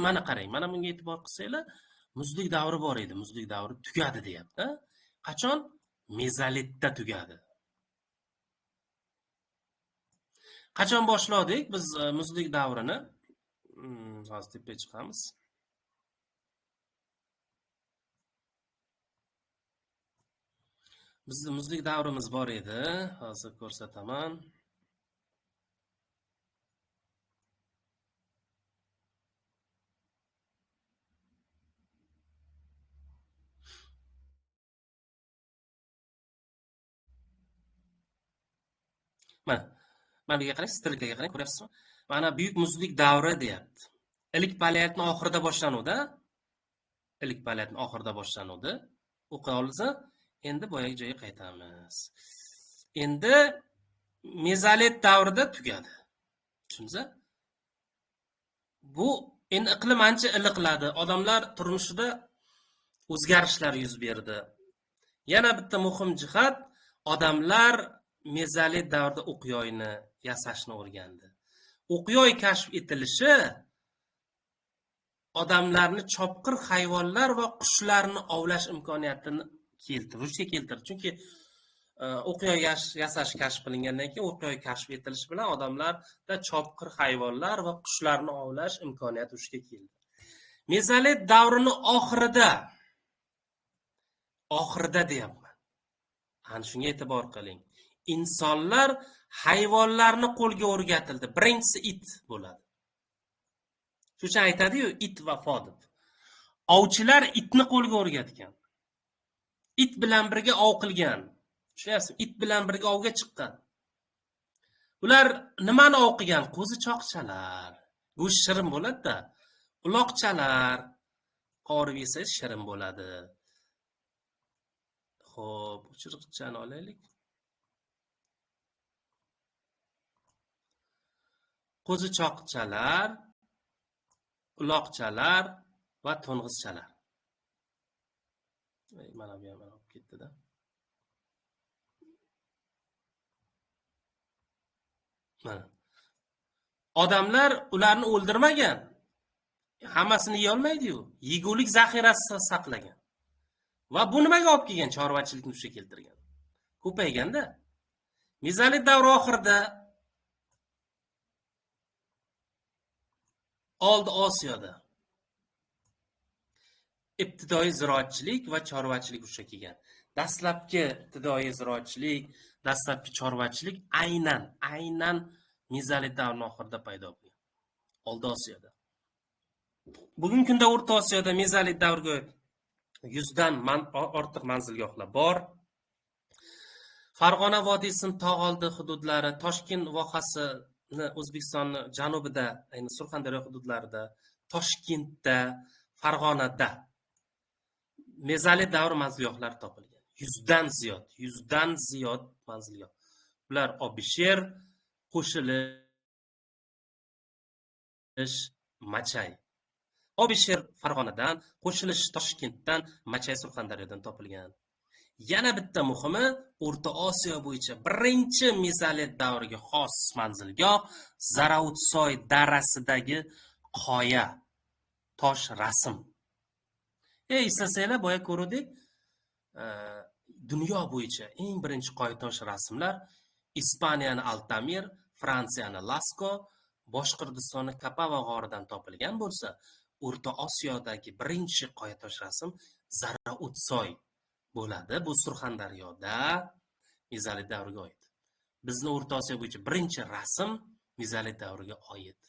Mana qarang, mana bunga e'tibor qilsanglar, muzlik davri bor edi, muzlik davri tugadi deyapti. Qachon? Mezolitda tugadi. Qachon boshladik biz muzlik davrini? Hozir tepaga chiqamiz. Bizda muzlik davrimiz bor edi. Hozir ko'rsataman. Mana bunga qarang, strelkaga qarang, ko'ryapsizmi? Mana buyuk muzlik davri deyapti. Ilk paleolitning oxirida boshlanuvdi. Ilk paleolitning oxirida boshlanuvdi. O'qiy olsa, endi boyagi joyga qaytamiz. Endi mezolit davrida tugadi. Tushundingizmi? Bu endi iqlim ancha iliqladi. Odamlar turmushida o'zgarishlar yuz berdi. Yana bitta muhim jihat, odamlar mezolit davrida o'q-yoyni yasashni o'rgandi. O'q-yoy kashf etilishi odamlarni chopqir hayvonlar va qushlarni ovlash imkoniyatini keltirdi. Chunki o'q-yoy yasash kashf qilingandan keyin o'q-yoy kashf etilishi bilan odamlarda chopqir hayvonlar va qushlarni ovlash imkoniyati vujudga keldi. Mezolit davrini oxirida deyapman. Ana shunga e'tibor qiling. Insonlar hayvonlarni qo'lga o'rgatildi. Birinchisi it bo'ladi. Shu uchun aytadi-yu, it vafo deb. Ovchilar itni qo'lga o'rgatgan. It bilan birga ov qilgan. Tushunyapsizmi? It bilan birga ovga chiqqan. Ular nimani ov qilgan? Qo'zichoqchalar. Go'sht shirin bo'ladi-da. Uloqchalar qovurib yesangiz shirin bo'ladi. Xo'p, o'chirgichani olaylik. Qo'zichoqchalar, uloqchalar va to'ng'izchalar. Mana bu ham olib ketdi-da. Mana. Odamlar ularni o'ldirmagan. Hammasini yeya olmaydi-yu. Yegulik zaxirasi saqlagan. Va bu nimaga olib kelgan? Chorvachilikni vujudga keltirgan. Ko'payganda. Mezolit davri oxirida Oldi Osiyoda ibtidoiy ziroatchilik va chorvachilik vujudga kelgan. Dastlabki ibtidoiy ziroatchilik, dastlabki chorvachilik aynan mezolit davrining oxirida paydo bo'lgan. Oldi Osiyoda. Bugungi kunda O'rta Osiyoda mezolit davriga 100 dan ortiq manzilgohlar bor. Farg'ona vodiysining tog'oldi hududlari, Toshkent vohasini O'zbekistonning janubida, ayni Surxondaryo hududlarida, Toshkentda, Farg'onada mezolit davri manzilgohlari topilgan. 100 dan ziyod manzilgoh. Ular Obisher, Qo'shilish, Machay. Obisher Farg'onadan, Qo'shilish Toshkentdan, Machay Surxondaryodan topilgan. Yana bitta muhimi, O'rta Osiyo bo'yicha birinchi mezolit davriga xos manzilgoh Zarautsoy darasidagi qoya tosh rasm. Eslasanglar, boya ko'rdik, dunyo bo'yicha eng birinchi qoya tosh rasmlar Ispaniyani Altamir, Fransiyani Lasco, Boshqirdistonni Kapava g'oridan topilgan bo'lsa, O'rta Osiyodagi birinchi qoya tosh rasm Zarautsoy bo'ladi. Bu Surxondaryoda mezolit davriga oid. Bizni O'rta Osiyo bo'yicha birinchi rasm mezolit davriga oid.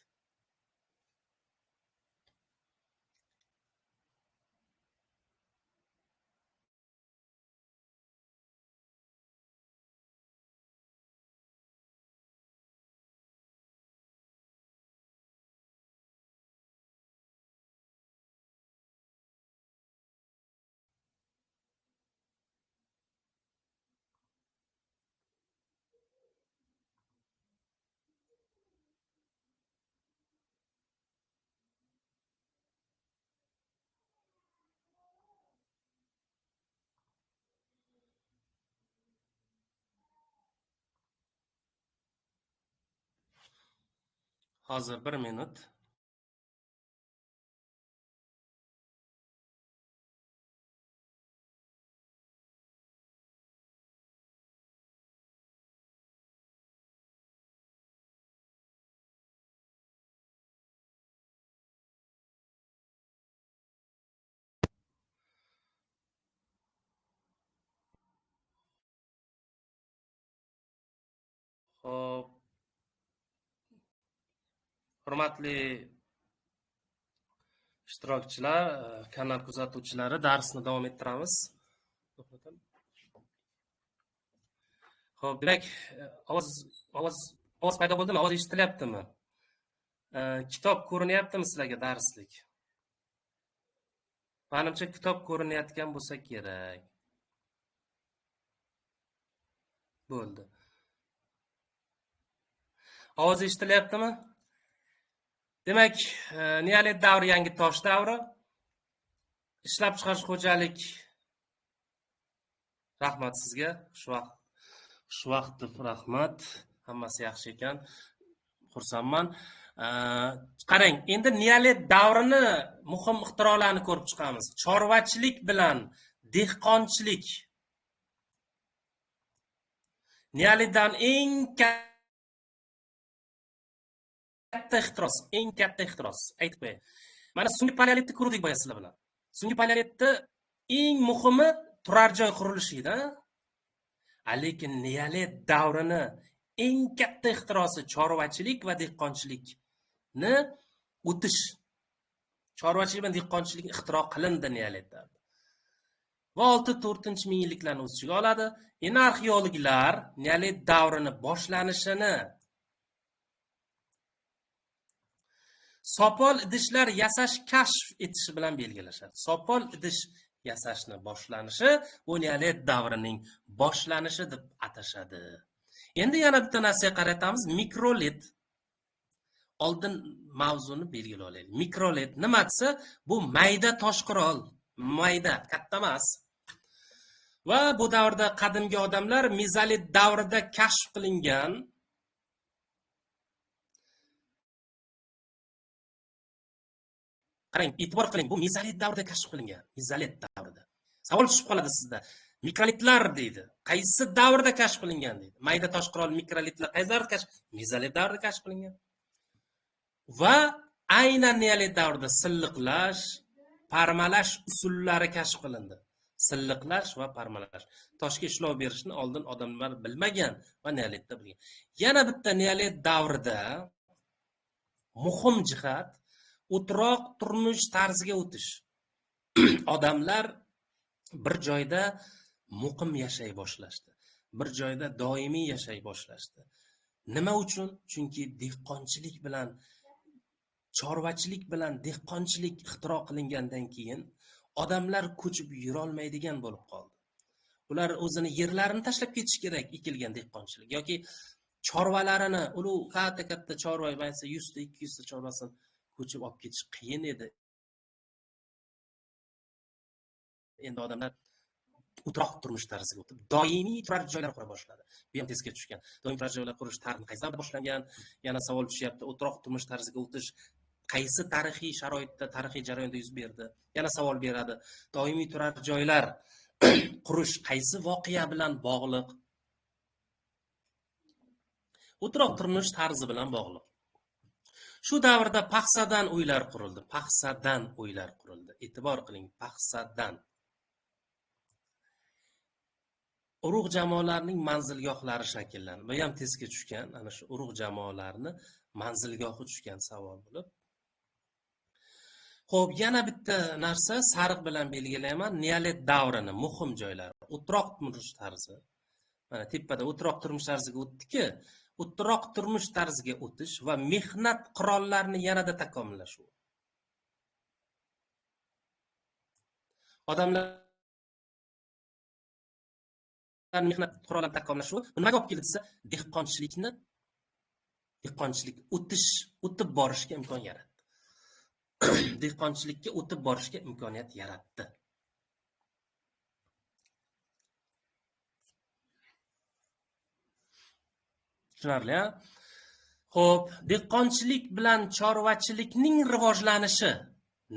Hozir 1 minut. Xo'p, hurmatli ishtirokchilar, kanal kuzatuvchilari, darsni davom ettiramiz. Xo'p, demak, ovoz paydo bo'ldimi? Ovoz eshitilyaptimi? Kitob ko'rinyaptimi sizlarga darslik? Menimcha kitob ko'rinayotgan bo'lsa kerak. Bo'ldi. Ovoz eshitilyaptimi? Demak, neolit davri yangi tosh davri. Ishlab chiqarish xo'jalik. Rahmat sizga. Xushvaqtov rahmat. Hammasi yaxshi ekan. Xursandman. Qarang, endi neolit davrini muhim ixtirolarni ko'rib chiqamiz. Chorvachilik bilan dehqonchilik. Neolitdan eng katta ixtiros, aytib qo'yay. Mana so'nggi paleolitni ko'rdik boya sizlar bilan. So'nggi paleolitda eng muhimi turar joy qurilishi edi. Lekin neolit davrini eng katta ixtirosi chorvachilik va dehqonchilikni o'tish. Chorvachilik va dehqonchilik ixtiro qilindi neolitda. Va 6-4 mingliklarni o'z ichiga oladi. Endi arxeologlar neolit davrini boshlanishini sopol idishlar yasash kashf etishi bilan belgilashadi. Sopol idish yasashni boshlanishi bu neolit davrining boshlanishi deb atashadi. Endi yana bitta narsaga qaratamiz, mikrolit. Oldin mavzuni belgilab olaylik. Mikrolit nima desa, bu mayda toshqurol, mayda, katta emas. Va bu davrda qadimgi odamlar mezolit davrida kashf qilingan qarang, e'tibor qiling, bu mezolit davrida kashf qilingan. Mezolit davrida. Savol tushib qoladi sizda. Mikrolitlar deydi. Qaysi davrda kashf qilingan deydi. Mayda toshqurol mikrolitlar qaysi davrda kashf? Mezolit davrida kashf qilingan. Va aynan neolit davrida silliqlash, parmalash usullari kashf qilindi. Silliqlash va parmalash. Toshga ishlov berishni oldin odamlar bilmagan va neolitda bilgan. Yana bitta neolit davrida muhim jihat o'troq turmush tarziga o'tish. Odamlar bir joyda muqim yashay boshlashdi. Bir joyda doimiy yashay boshlashdi. Nima uchun? Chunki dehqonchilik bilan, chorvachilik bilan dehqonchilik ixtiro qilingandan keyin odamlar ko'chib yura olmaydigan bo'lib qoldi. Ular o'zini yerlarini tashlab ketish kerak, ekilgan dehqonchilik yoki chorvalarini, ulug' katta chorva, aytsa 100 ta 200 ta chorvasini ko'chib olib ketish qiyin edi. Endi odamlar o'troq turmush tarziga o'tib, doimiy turar joylar qura boshladi. Bu ham tezga tushgan. Doimiy turar joylar qurish tarixi qaysi davrda boshlangan? Yana savol tushyapti. O'troq turmush tarziga o'tish qaysi tarixiy sharoitda, tarixiy jarayonda yuz berdi? Yana savol beradi. Doimiy turar joylar qurish qaysi voqea bilan bog'liq? O'troq turmush tarzi bilan bog'liq. Shu davrda paxsadan uylar qurildi. Paxsadan uylar qurildi. E'tibor qiling, paxsadan. Urug' jamoalarning manzilgohlari shakllandi. Bu ham tezga tushgan. Ana shu urug' jamoalarni manzilgohi tushgan savol bo'lib. Xo'p, yana bitta narsa sariq bilan belgilayman. Neolit davrini muhim joylari. O'troq turmush tarzi. Mana tepada o'troq turmush tarziga o'tdiki, o'troq turmush tarziga o'tish va mehnat qurollarini yanada takomillashuv. Odamlar mehnat qurollarini takomillashuvi nimaga olib keldi desa, dehqonchilik o'tib borishga imkon yaratdi. Dehqonchilikka o'tib borishga imkoniyat yaratdi. Tushunarli, ha? Xo'p, dehqonchilik bilan chorvachilikning rivojlanishi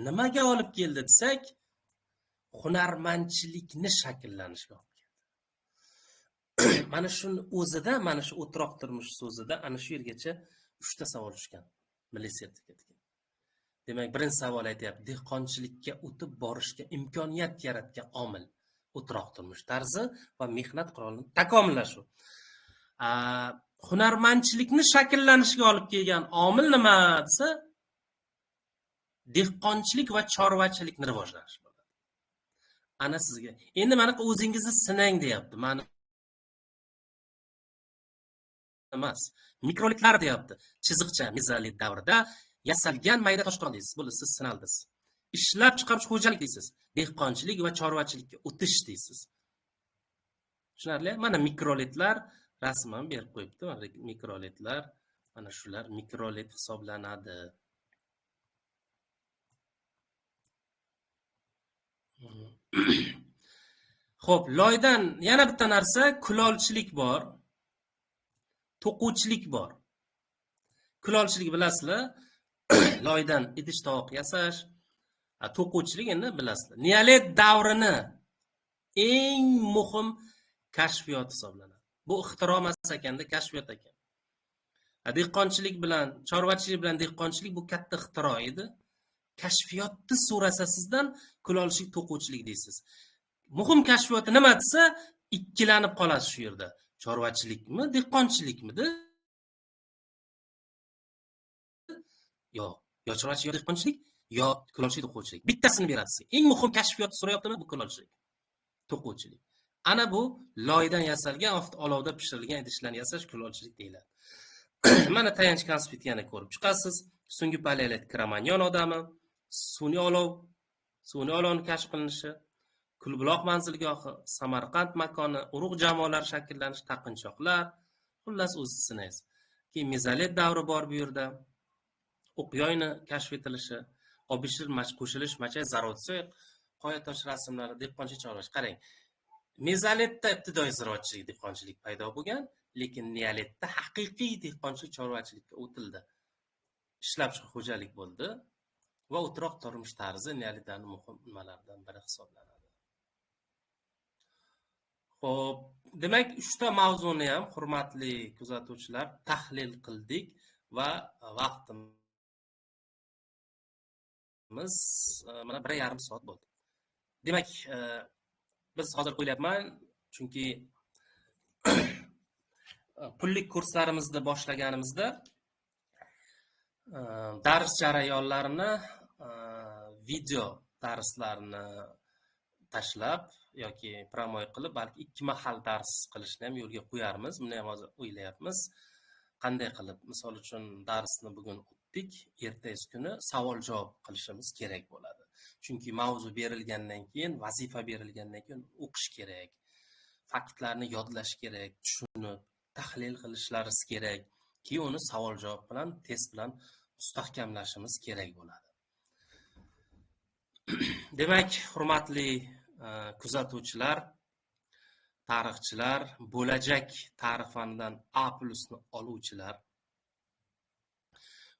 nimaga olib keldi desak, hunarmandchilikni shakllanishga olib keldi. Mana shuni o'zida, mana shu o'troq turmush so'zida ana shu yergacha 3 ta savol tushgan milliy sertifikatga. Demak, birinchi savol aytayapti, dehqonchilikka o'tib borishga imkoniyat yaratgan omil o'troq turmush tarzi va mehnat qurolini takomillashuv. Hunarmandchilikni shakllanishga olib kelgan omil nima desa, dehqonchilik va chorvachilikni rivojlanish bo'ladi. Ana sizga. Endi mana o'zingizni sinang deyapti. Mana emas. Mikrolitlar deyapti. Chiziqcha mezolit davrida yasalgan mayda toshqon deysiz. Bo'ldi, siz sinaldingiz. Ishlab chiqarish xo'jalik deysiz. Dehqonchilik va chorvachilikka o'tish deysiz. Tushunarli? Mana mikrolitlar rasm ham berib qo'yibdi. Mana mikrolitlar, mana shular mikrolit hisoblanadi. Xo'p, loydan yana bitta narsa, kulolchilik bor. To'quvchilik bor. Kulolchilik bilasizlar, loydan idish tovoq yasash, to'quvchilik endi bilasizlar. Neolit davrini eng muhim kashfiyot hisoblanadi. Bu ixtiro emas ekanda, kashfiyot ekan. Dehqonchilik bilan, chorvachilik bilan dehqonchilik bu katta ixtiro edi. Kashfiyotni so'rasa sizdan kulolchilik, to'quvchilik deysiz. Muhim kashfiyoti nima desa, ikkilanib qolasiz shu yerda. Chorvachilikmi, dehqonchilikmidi? Yo'q, yo chorvachilik, yo dehqonchilik, yo kulolchilik, to'quvchilik. Bittasini berasiz. Eng muhim kashfiyotni so'rayaptimi? Bu kulolchilik, to'quvchilik. Ana bu loydan yasalgan, olovda pishirilgan idishlarni yasash kulolchilik deyiladi. Mana tayanch konspektni yana ko'rib chiqasiz. So'nggi paleolit Kromanyon odami, sun'iy olovni kashf qilinishi, Kulbuloq manzilgohi, Samarqand makoni, urug' jamoalari shakllanishi, taqinchoqlar, xullas o'zingiz sinaysiz. Keyin mezolit davri bor bu yerda. O'qyoyni kashf etilishi, obishir qo'shilish, machay, zarodsoy, qoyatosh rasmlari, dehqonchilik chorvachilik. Qarang. Mezolitda ibtidoiy ziroatchilik, dehqonchilik paydo bo'lgan, lekin neolitda haqiqiy dehqonchilik chorvachilikka o'tildi. Ishlab chiqarish xo'jalik bo'ldi va o'troq turmush tarzi neolitlarning muhim nimalaridan biri hisoblanadi. Xo'p, demak 3 ta mavzuni ham hurmatli kuzatuvchilar tahlil qildik va vaqtimiz mana 1,5 soat bo'ldi. Demak, biz hozir o'ylayapman, chunki pullik kurslarimizni boshlaganimizda dars jarayonlarini, video darslarni tashlab yoki promoy qilib, balki 2 mahal dars qilishni ham yo'lga qo'yarmiz. Buni ham hozir o'ylayapmiz. Qanday qilib, misol uchun darsni bugun o'tdik, ertasi kuni savol-javob qilishimiz kerak bo'ladi. Chunki mavzu berilgandan keyin, vazifa berilgandan keyin o'qish kerak. Faktlarni yodlash kerak, tushunib, tahlil qilishlaringiz kerak. Keyin uni savol-javob bilan, test bilan mustahkamlashimiz kerak bo'ladi. Demak, hurmatli kuzatuvchilar, tarixchilar, bo'lajak tarix fanidan A+ ni oluvchilar,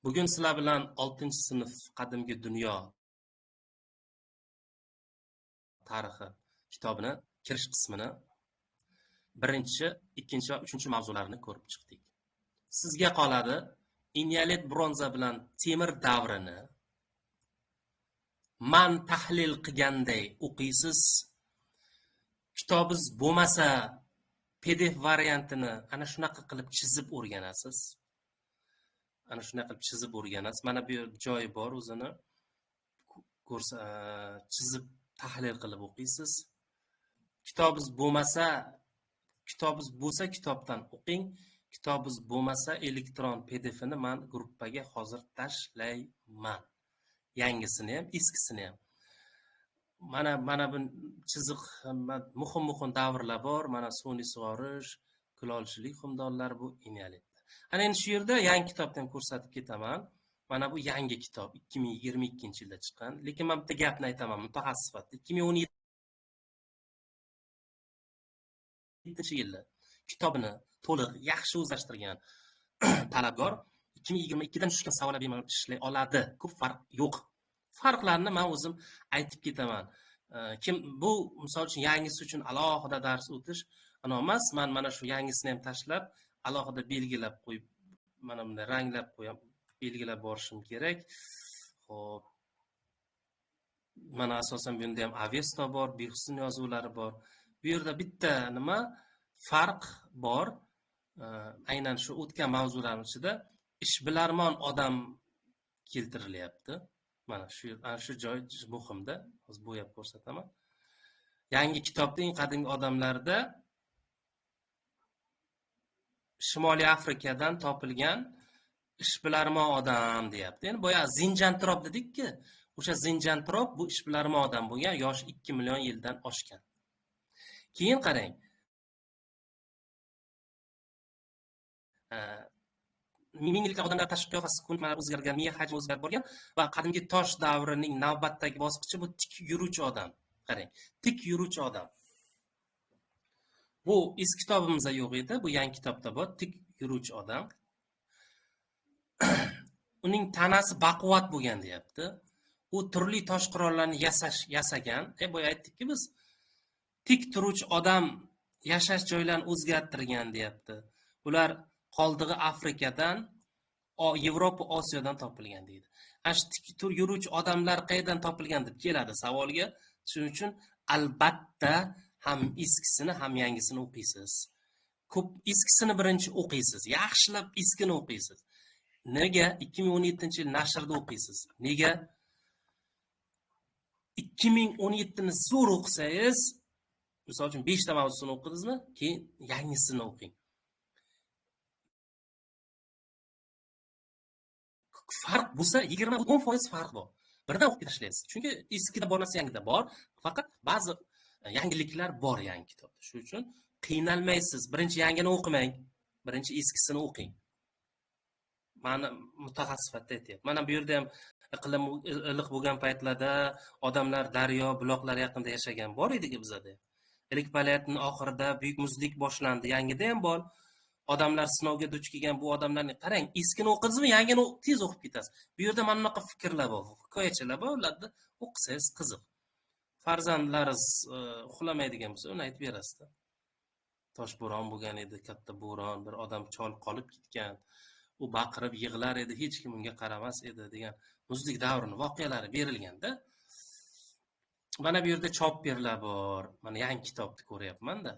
bugun sizlar bilan 6-sinf qadimgi dunyo tarixi kitobini kirish qismini 1, 2 va 3 mavzularini ko'rib chiqdik. Sizga qoladi Eneolit bronza bilan temir davrini man tahlil qilganday o'qiysiz. Kitobingiz bo'lmasa PDF variantini ana shunaqa qilib chizib o'rganasiz. Ana shunaqa qilib chizib o'rganasiz. Mana bu joyi bor, o'zini ko'rsa chizib tahlil qilib o'qiysiz. Kitobingiz bo'lsa kitobdan o'qing. Kitobingiz bo'lmasa elektron PDF ni men gruppaga hozir tashlayman. Yangisini ham, eskisini ham. Mana bu chiziq muhim davrlar bor. Mana suvni sug'orish, kulolchilik hukmdorlari bu Eneolitda. Ana endi shu yerda yangi kitobni ham ko'rsatib ketaman. Mana bu yangi kitob 2022-yilda chiqqan. Lekin men bitta gapni aytaman mutaxassis sifatida. 2017-yilda kitobini to'liq yaxshi o'zlashtirgan talabgor 2022dan tushgan savollar bemalol ishlay oladi. Ko'p farq yo'q. Farqlarni men o'zim aytib ketaman. Kim bu misol uchun yangisi uchun alohida dars o'tish emas. Men mana shu yangisini ham tashlab, alohida belgilab qo'yib, mana bunday ranglab qo'yib, belgilab borishim kerak. Xo'p. Mana asosan bunda ham Avesta bor, Behusn yozuvlari bor. Bu yerda bitta nima farq bor. Aynan shu o'tgan mavzular ichida ishbilarmon odam keltirilyapti. Mana shu joy muhimda. Hozir bo'yab ko'rsataman. Yangi kitobda eng qadimgi odamlarda Shimoliy Afrikadan topilgan ishbilarmon odam deyapti. Endi boya Zinjantrop dedik-ku. O'sha Zinjantrop bu ishbilarmon odam bo'lgan, yoshi 2 million yildan oshgan. Keyin qarang. Minglik odamlar tashqi qiyofasi ko'nikmalari o'zgargan, miya hajmi o'zgarib borgan va qadimgi tosh davrining navbatdagi bosqichi bu tik yuruvchi odam. Qarang, tik yuruvchi odam. Bu eski kitobimizda yo'q edi, bu yangi kitobda bor, tik yuruvchi odam. Uning tanasi baquvvat bo'lgan deyapti. U turli tosh qurollarni yasagan. Bu aytdikki biz tik turuvchi odam yashash joylarini o'zgartirgan deyapti. Ular qoldig'i Afrikadan, Yevropa, Osiyodan topilgan deydi. Ana shu tik yuruvchi odamlar qayerdan topilgan deb keladi savolga. Shuning uchun albatta ham eskisini ham yangisini o'qiysiz. Ko'p eskisini birinchi o'qiysiz. Yaxshilab eskini o'qiysiz. Nega 2017-yil nashrda o'qiysiz? Nega 2017ni zo'r o'qisangiz, misol uchun 5 ta mavzusini o'qidingizmi, keyin yangisini o'qing. Farq bo'lsa 20-10% farq bor. Birdan o'qib tashlaysiz. Chunki eskida bor narsa yangida bor. Faqat ba'zi yangiliklar bor yangi kitobda. Shuning uchun qiynalmaysiz. Birinchi yangini o'qimang, birinchi eskisini o'qing. Meni mutaxassis sifatida aytayapman. Mana bu yerda ham iqlim iliq bo'lgan paytlarda odamlar daryo, buloqlar yaqinida yashagan bor edi-ku bizda. Ilk paytning oxirida buyuk muzlik boshlandi. Yangida ham bor. Odamlar sinovga duch kelgan bu odamlarni qarang, eskini o'qidingizmi, yangini tez o'qib ketasiz. Bu yerda mana bunaqa fikrlar bor, hikoyachalar bor, ularni o'qisangiz qiziq. Farzandlaringiz uxlamaydigan bo'lsa, uni aytib berasiz-da. Tosh bo'ron bo'lgan edi, katta bo'ron, bir odam chol qolib ketgan. U baqirib yig'lar edi, hech kim unga qaramas edi degan muzlik davrining voqealari berilganda. Mana bu yerda chop berlar bor. Mana yangi kitobni ko'ryapman-da.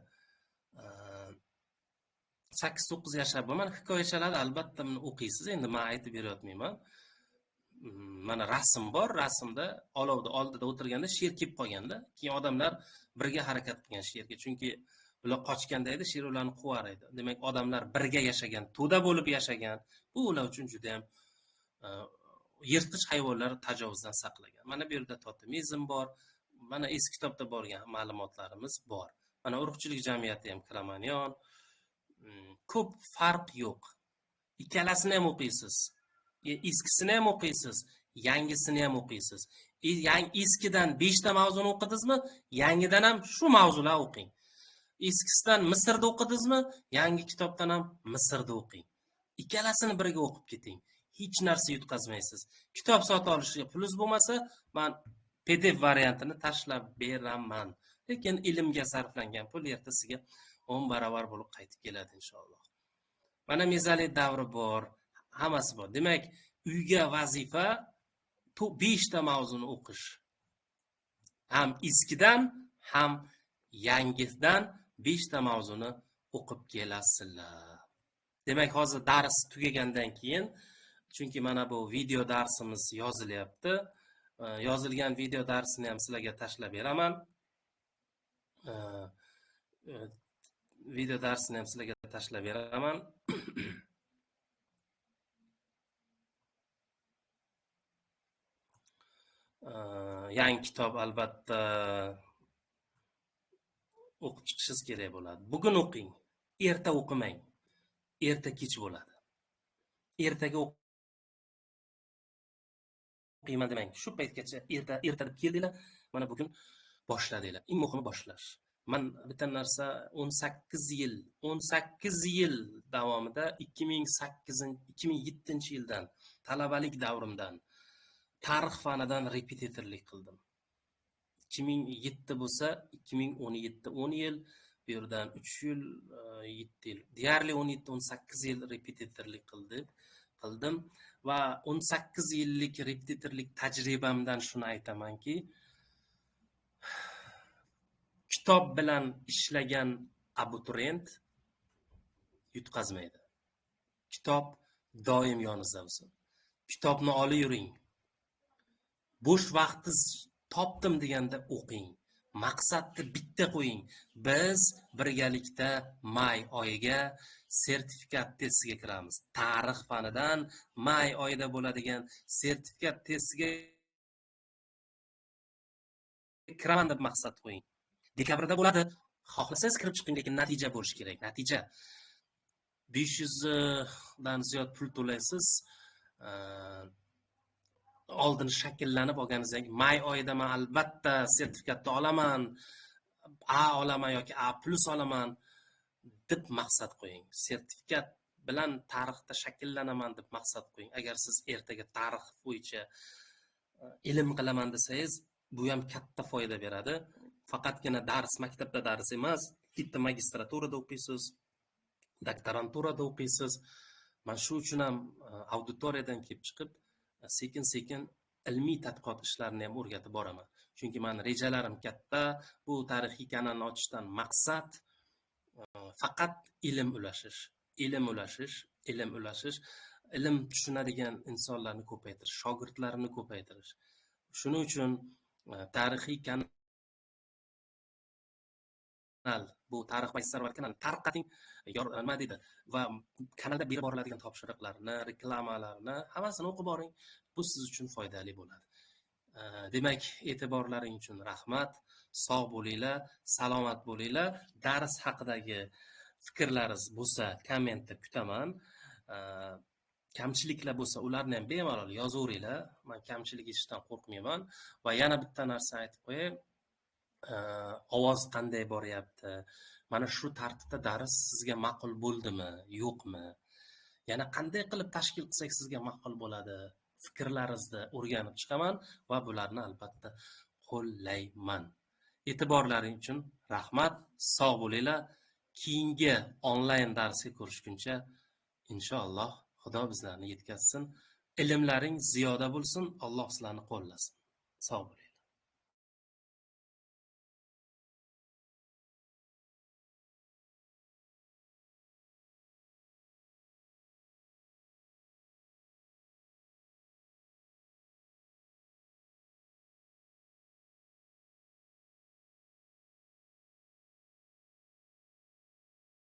8-9 yoshlar bor. Mana hikoyachalarni albatta buni o'qiysiz. Endi men aytib beryapman. Mana rasm bor. Rasmda olovni oldida o'tirganda sher kelib qolganda, keyin odamlar birga harakat qilgan sherga. Chunki ular qochganda edi, sher ularni quvar edi. Demak, odamlar birga yashagan, to'da bo'lib yashagan. Bu ular uchun juda ham yirtqich hayvonlar tajovuzdan saqlagan. Mana bu yerda totemizm bor. Mana eski kitobda bo'lgan ma'lumotlarimiz bor. Mana urug'chilik jamiyati ham Kramanyon. Ko'p farq yo'q. Ikkalasini ham o'qiysiz. Eskisini ham o'qiysiz, yangisini ham o'qiysiz. Eskidan 5 ta mavzuni o'qidingizmi, yangidan ham shu mavzular o'qing. Eskisidan Misrda o'qidingizmi, yangi kitobdan ham Misrda o'qing. Ikkalasini birga o'qib keting. Hech narsa yutqazmaysiz. Kitob sotib olishga pulingiz bo'lmasa, men PDF variantini tashlab beraman. Lekin ilmga sarflangan pul ertasiga 10 barobar bo'lib qaytib keladi inshaalloh. Mana mezali davri bor, hammasi bor. Demak, uyga vazifa 5 ta mavzuni o'qish. Ham eskidan, ham yangidan 5 ta mavzuni o'qib kelasizlar. Demak, hozir dars tugagandan keyin, chunki mana bu video darsimiz yozilyapti. Yozilgan video darsini ham sizlarga tashlab beraman. Video darsini ham sizlarga tashlab beraman. Yangi kitob albatta o'qib chiqishingiz kerak bo'ladi. Bugun o'qing, erta o'qimang. Erta kech bo'ladi. Ertaga o'qiyman demang. Shu paytgacha erta deb keldinglar, mana bugun boshladinglar. Eng muhimi boshlash. Men bitta narsa 18 yil davomida 2007-yildan talabalik davrimdan tarix fanidan repetitorlik qildim. 2007 bo'lsa 2017 10 yil, bu yerdan 3 yil, 7 yil, deyarli 17-18 yil repetitorlik qildim va 18 yillik repetitorlik tajribamdan shuni aytamanki, kitob bilan ishlagan abituriyent yutqazmaydi. Kitob doim yoningizda bo'lsin. Kitobni olib yuring. Bo'sh vaqtingiz topdim deganda o'qing. Maqsadni bitta qo'ying. Biz birgalikda may oyiga sertifikat testiga kiramiz. Tarix fanidan may oyida bo'ladigan sertifikat testiga kiraman deb maqsad qo'ying. Dekabrda bo'ladi. Xohlasangiz kirib chiqing, lekin natija bo'lishi kerak. Natija 500 dan ziyod pul to'laysiz. Oldin shakllanib olganingizdan may oyida men albatta sertifikatni olaman, A olaman yoki A+ olaman deb maqsad qo'ying. Sertifikat bilan tarixda shakllanaman deb maqsad qo'ying. Agar siz ertaga tarix bo'yicha ilm qilaman desangiz, bu ham katta foyda beradi. Faqatgina dars, maktabda dars emas, bitta magistraturada o'qiysiz, doktoranturada o'qiysiz. Men shu uchun ham auditoriyadan kelib chiqib, sekin-sekin ilmiy tadqiqot ishlarini ham o'rgatib boraman. Chunki men rejalarim katta. Bu tarixiy kanalni ochishdan maqsad faqat ilm ulashish, ilm tushunadigan insonlarni ko'paytirish, shogirdlarni ko'paytirish. Shuning uchun tarixiy kanal, bu tarix magistrlar kanal tarqating, nima deydi, va kanalda berib boriladigan topshiriqlarni, reklamalarni hammasini o'qib boring. Bu siz uchun foydali bo'ladi. Demak, e'tiborlaring uchun rahmat. Sog' bo'linglar, salomat bo'linglar. Dars haqidagi fikrlaringiz bo'lsa, kommentda kutaman. Kamchiliklar bo'lsa, ularni ham bemalol yozaveringlar. Men kamchilik eshitishdan qo'rqmayman. Va yana bitta narsa aytib qo'yay. Ovoz qanday boryapti? Mana shu tartibda dars sizga ma'qul bo'ldimi, yo'qmi? Yana qanday qilib tashkil qilsak sizga ma'qul bo'ladi? Fikrlaringizni o'rganib chiqaman va bularni albatta qo'llayman. E'tiborlaring uchun rahmat. Sog' bo'linglar. Keyingi onlayn darsga ko'rishguncha inshaalloh Xudo bizlarni yetkazsin. Ilmlaring ziyoda bo'lsin. Alloh sizlarni qo'llasin. Sog' bo'ling.